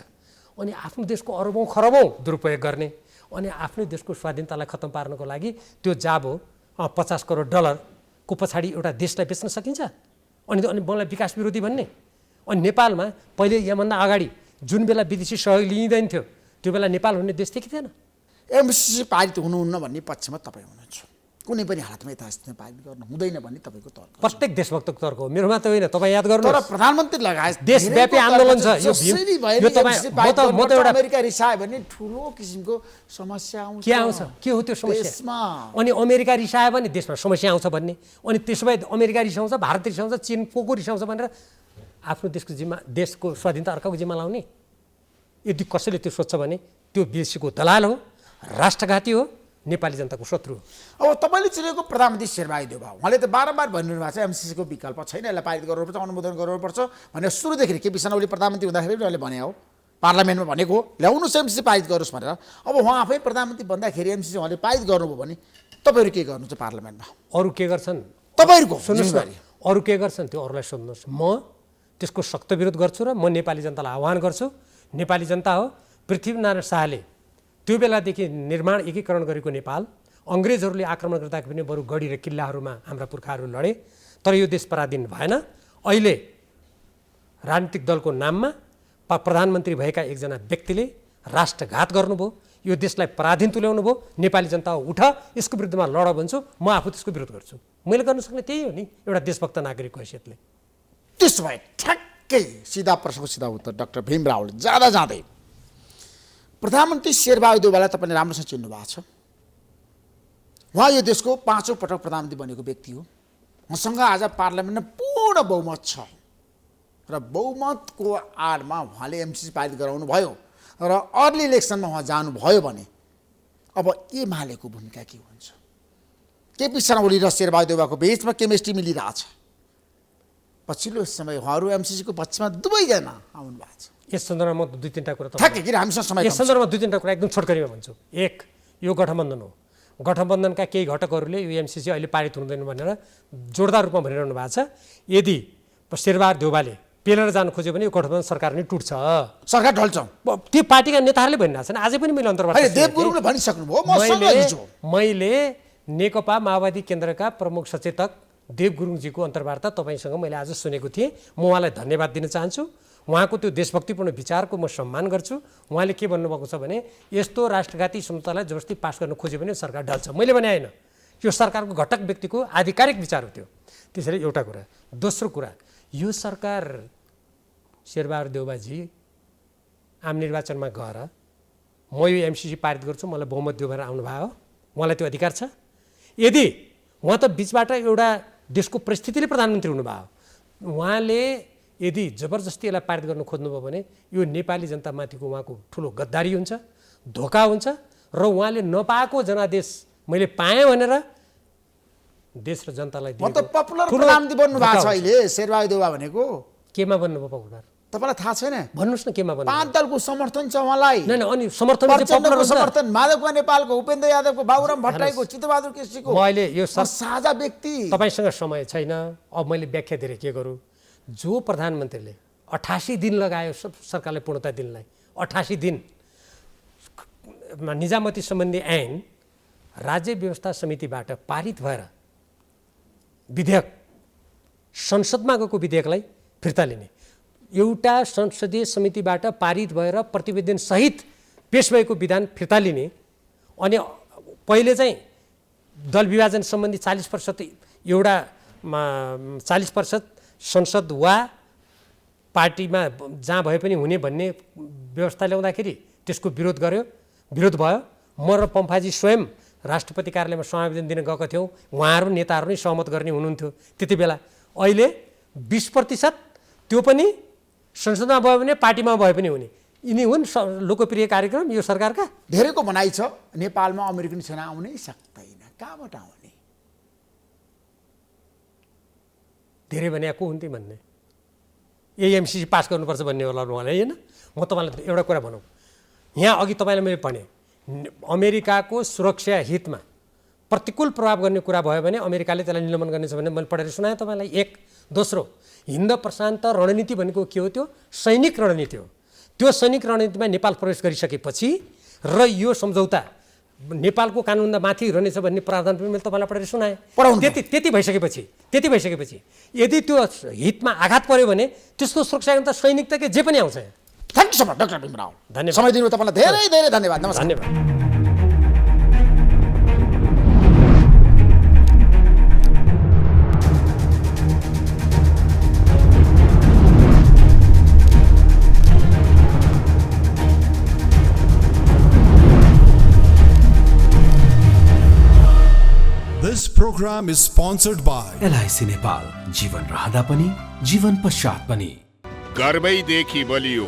अनि आफ्नो देशको अरबौँ खरबौँ दुरुपयोग गर्ने अनि आफ्नै देशको स्वाधीनतालाई खत्तम पार्नको लागि त्यो जाबो 50 करोड डलरको पछाडि एउटा देशलाई बेच्न सकिन्छ? अनि मलाई विकास विरोधी भन्ने? अनि नेपालमा पहिले योभन्दा अगाडि जुन बेला विदेशी सहयोग लिइँदैन थियो त्यो बेला नेपाल भन्ने देश थियो कि थिएन? एमसिसी पारित हुनुहुन्न भन्ने पक्षमा तपाईँ हुनुहुन्छ। कुनै पनि हालतमा यथास्थितिमा पारित गर्नु हुँदैन भन्ने तपाईँको तर्क। प्रत्येक देशभक्तको तर्क हो, मेरोमा त होइन। तपाईँ याद गर्नु, तर प्रधानमन्त्री लगायत देशव्यापी आन्दोलन छ यो। अमेरिका रिसायो भने ठुलो किसिमको समस्या आउँछ। के आउँछ? के हो त्यो समस्या? अनि अमेरिका रिसायो भने देशमा समस्या आउँछ भन्ने, अनि त्यसो भए अमेरिका रिसाउँछ, भारत रिसाउँछ, चीन को रिसाउँछ भनेर आफ्नो देशको जिम्मा, देशको स्वाधीनता अर्काको जिम्मा लाउने? यदि कसैले त्यो सोध्छ भने त्यो विदेशीको दलाल हो, राष्ट्रघाती हो, नेपाली जनताको शत्रु हो। अब तपाईँले चिनेको प्रधानमन्त्री शेरबहादुर देउवा, उहाँले त बारम्बार भनिरहनु भएको छ एमसिसीको विकल्प छैन, यसलाई पारित गर्नुपर्छ, अनुमोदन गर्नुपर्छ भनेर सुरुदेखि केपी शर्मा ओली प्रधानमन्त्री हुँदाखेरि पनि उहाँले भने हो, पार्लियामेन्टमा भनेको ल्याउनुहोस् एमसिसी पारित गर्नुहोस् भनेर। अब उहाँ आफै प्रधानमन्त्री भन्दाखेरि एमसिसी उहाँले पारित गर्नुभयो भने तपाईँहरू के गर्नुहुन्छ पार्लियामेन्टमा? अरू के गर्छन् तपाईँहरूको सुन्नुहोस् न, अरू के गर्छन् त्यो अरूलाई सोध्नुहोस्। म त्यसको सख्त विरोध गर्छु र म नेपाली जनतालाई आह्वान गर्छु। नेपाली जनता हो, पृथ्वीनारायण शाहले त्यो बेलादेखि निर्माण एकीकरण गरेको नेपाल, अङ्ग्रेजहरूले आक्रमण गर्दा पनि बरु गढी र किल्लाहरूमा हाम्रा पुर्खाहरू लडे, तर यो देश पराधीन भएन। अहिले राजनीतिक दलको नाममा प्रधानमन्त्री भएका एकजना व्यक्तिले राष्ट्रघात गर्नुभयो, यो देशलाई पराधीन तुल्याउनु भयो। नेपाली जनता उठ, यसको विरुद्धमा लड भन्छु, म आफू त्यसको विरोध गर्छु। मैले गर्न सक्ने त्यही हो नि एउटा देशभक्त नागरिकको हैसियतले। त्यसो भए ठ्याक्कै सिधा प्रश्नको सिधा उत्तर डाक्टर भीम रावले जाँदै प्रधानमन्त्री शेरबहादुर देउवालाई तपाईँले राम्रोसँग चिन्नु भएको छ। उहाँ यो देशको 5औं पटक प्रधानमन्त्री बनेको व्यक्ति हो। उहाँसँग आज पार्लियामेन्टमा पूर्ण बहुमत छ र बहुमतको आडमा उहाँले एमसिसी पारित गराउनु भयो र अर्ली इलेक्सनमा उहाँ जानुभयो भने अब एमालेको भूमिका के हुन्छ? केपी शर्मा ओली र शेरबहादुर देउवाको बिचमा केमिस्ट्री मिलिरहेछ। पछिल्लो समय उहाँहरू एमसिसीको पक्षमा दुवैजना आउनु भएको छ। यस सन्दर्भमा म 2-3टा कुरा ठ्याक्कै किन हामीसँग समय यस सन्दर्भमा 2-3टा कुरा एकदम छोटकरीमा भन्छु। एक, यो गठबन्धन हो। गठबन्धनका केही घटकहरूले यो एमसिसी अहिले पारित हुँदैन भनेर जोरदार रूपमा भनिरहनु भएको छ। यदि शेरबहादुर देउवाले पेलेर जानु खोज्यो भने यो गठबन्धन सरकार नै टुट्छ, सरकार ढल्छ। त्यो पार्टीका नेताहरूले भनिरहेछन्। अझै पनि मैले अन्तर्वार्ता देवगुरुले भनिसक्नुभयो। मैले नेकपा माओवादी केन्द्रका प्रमुख सचेतक देव गुरुङजीको अन्तर्वार्ता तपाईँसँग मैले आज सुनेको थिएँ। म उहाँलाई धन्यवाद दिन चाहन्छु। उहाँको त्यो देशभक्तिपूर्ण विचारको म सम्मान गर्छु। उहाँले के भन्नुभएको छ भने यस्तो राष्ट्रघाती सम्झौतालाई जबरजस्ती पास गर्न खोज्यो भने सरकार ढल्छ। मैले भने होइन, यो सरकारको घटक व्यक्तिको आधिकारिक विचार हो त्यो। त्यसैले एउटा कुरा। दोस्रो कुरा, यो सरकार शेरबहादुर देउवाजी आम निर्वाचनमा गएर म यो एमसिसी पारित गर्छु, मलाई बहुमत दियो भनेर आउनुभयो, उहाँलाई त्यो अधिकार छ। यदि उहाँ त बिचबाट एउटा देशको परिस्थितिले प्रधानमन्त्री हुनुभयो, उहाँले यदि जबरजस्ती यसलाई पारित गर्न खोज्नुभयो भने यो नेपाली जनतामाथिको उहाँको ठुलो गद्दारी हुन्छ, धोका हुन्छ र उहाँले नपाएको जनादेश मैले पाएँ भनेर देश र जनतालाई म त पपुलर प्रधानमन्त्री बन्नु भएको छ अहिले शेरबहादुर देउवा भनेको। केमा बन्नुभयो पपुलर? तपाईँलाई थाहा छैन? भन्नुहोस् न केमा बन्नु? 5 दलको समर्थन छ उहाँलाई। नै अनि समर्थन प्रचण्डको समर्थन, माधव नेपालको, उपेन्द्र यादवको, बाबुराम भट्टराईको, चितबहादुर केसीको। म अहिले यो साझा व्यक्ति। तपाईसँग समय छैन, अब मैले व्याख्या दिएर के गरौँ? जो प्रधानमन्त्रीले 88 दिन लगायो सरकारले पूर्णता दिनलाई, 88 दिन निजामती सम्बन्धी ऐन राज्य व्यवस्था समितिबाट पारित भएर विधेयक संसदमा गएको विधेयकलाई फिर्ता लिने, एउटा संसदीय समितिबाट पारित भएर प्रतिवेदन सहित पेश भएको विधान फिर्ता लिने, अनि पहिले चाहिँ दल विभाजन सम्बन्धी 40% एउटा 40% संसद वा पार्टीमा जहाँ भए पनि हुने भन्ने व्यवस्था ल्याउँदाखेरि त्यसको विरोध गर्यो, विरोध भयो। म र पम्फाजी स्वयं राष्ट्रपति कार्यालयमा समावेदन दिन गएको थियौँ, उहाँहरू नेताहरू नै सहमत गर्ने हुनुहुन्थ्यो त्यति बेला। अहिले 20% त्यो पनि संसदमा भयो भने पार्टीमा भए पनि हुने, यिनी हुन् लोकप्रिय कार्यक्रम यो सरकारका। धेरैको भनाइ छ नेपालमा अमेरिकन सेना आउनै सक्दैन, कहाँबाट आउने? धेरै भने को हुन्थे भन्ने, एएमसी पास गर्नुपर्छ भन्ने होला उहाँले, होइन? म तपाईँलाई एउटा कुरा भनौँ, यहाँ अघि तपाईँलाई मैले भने अमेरिकाको सुरक्षा हितमा प्रतिकूल प्रभाव गर्ने कुरा भयो भने अमेरिकाले त्यसलाई निलम्बन गर्नेछ भन्ने मैले पढेर सुनाएँ तपाईँलाई। एक दोस्रो, हिन्द प्रशान्त रणनीति भनेको के हो? त्यो सैनिक रणनीति हो। त्यो सैनिक रणनीतिमा नेपाल प्रवेश गरिसकेपछि र यो सम्झौता नेपालको कानुनभन्दा माथि रहनेछ भन्ने प्रावधान पनि मैले तपाईँलाई पढेर सुनाएँ। त्यति भइसकेपछि यदि त्यो हितमा आघात पर्यो भने त्यसको सुरक्षाको त सैनिक त के जे पनि आउँछ। Thank you so much doctor Bhim Rawal, धन्यवाद। समय दिनु तपाईँलाई धेरै धेरै धन्यवाद। नमस्कार। धन्यवाद। This program is sponsored by LIC Nepal, जीवन रहँदा पनि जीवन पश्चात पनि। गर्वैदेखि बलियो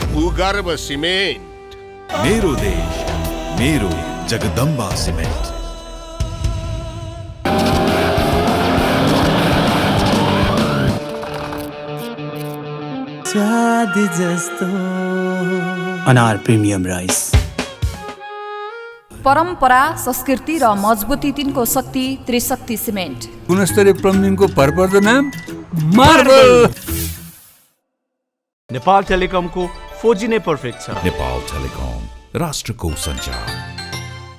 भूगर्भ सिमेन्ट। मेरो देश मेरो जगदम्बा सिमेन्ट। स्वाद जस्तो अनार प्रिमियम राइस। परम्परा, संस्कृति र मजबुती तिनको शक्ति त्रिशक्ति सिमेन्ट। गुणस्तरीय प्लम्बिङको भरपर्दो नाम मार्बल। नेपाल टेलिकमको 4G नै पर्फेक्ट छ। नेपाल टेलिकम, राष्ट्रको सञ्चार।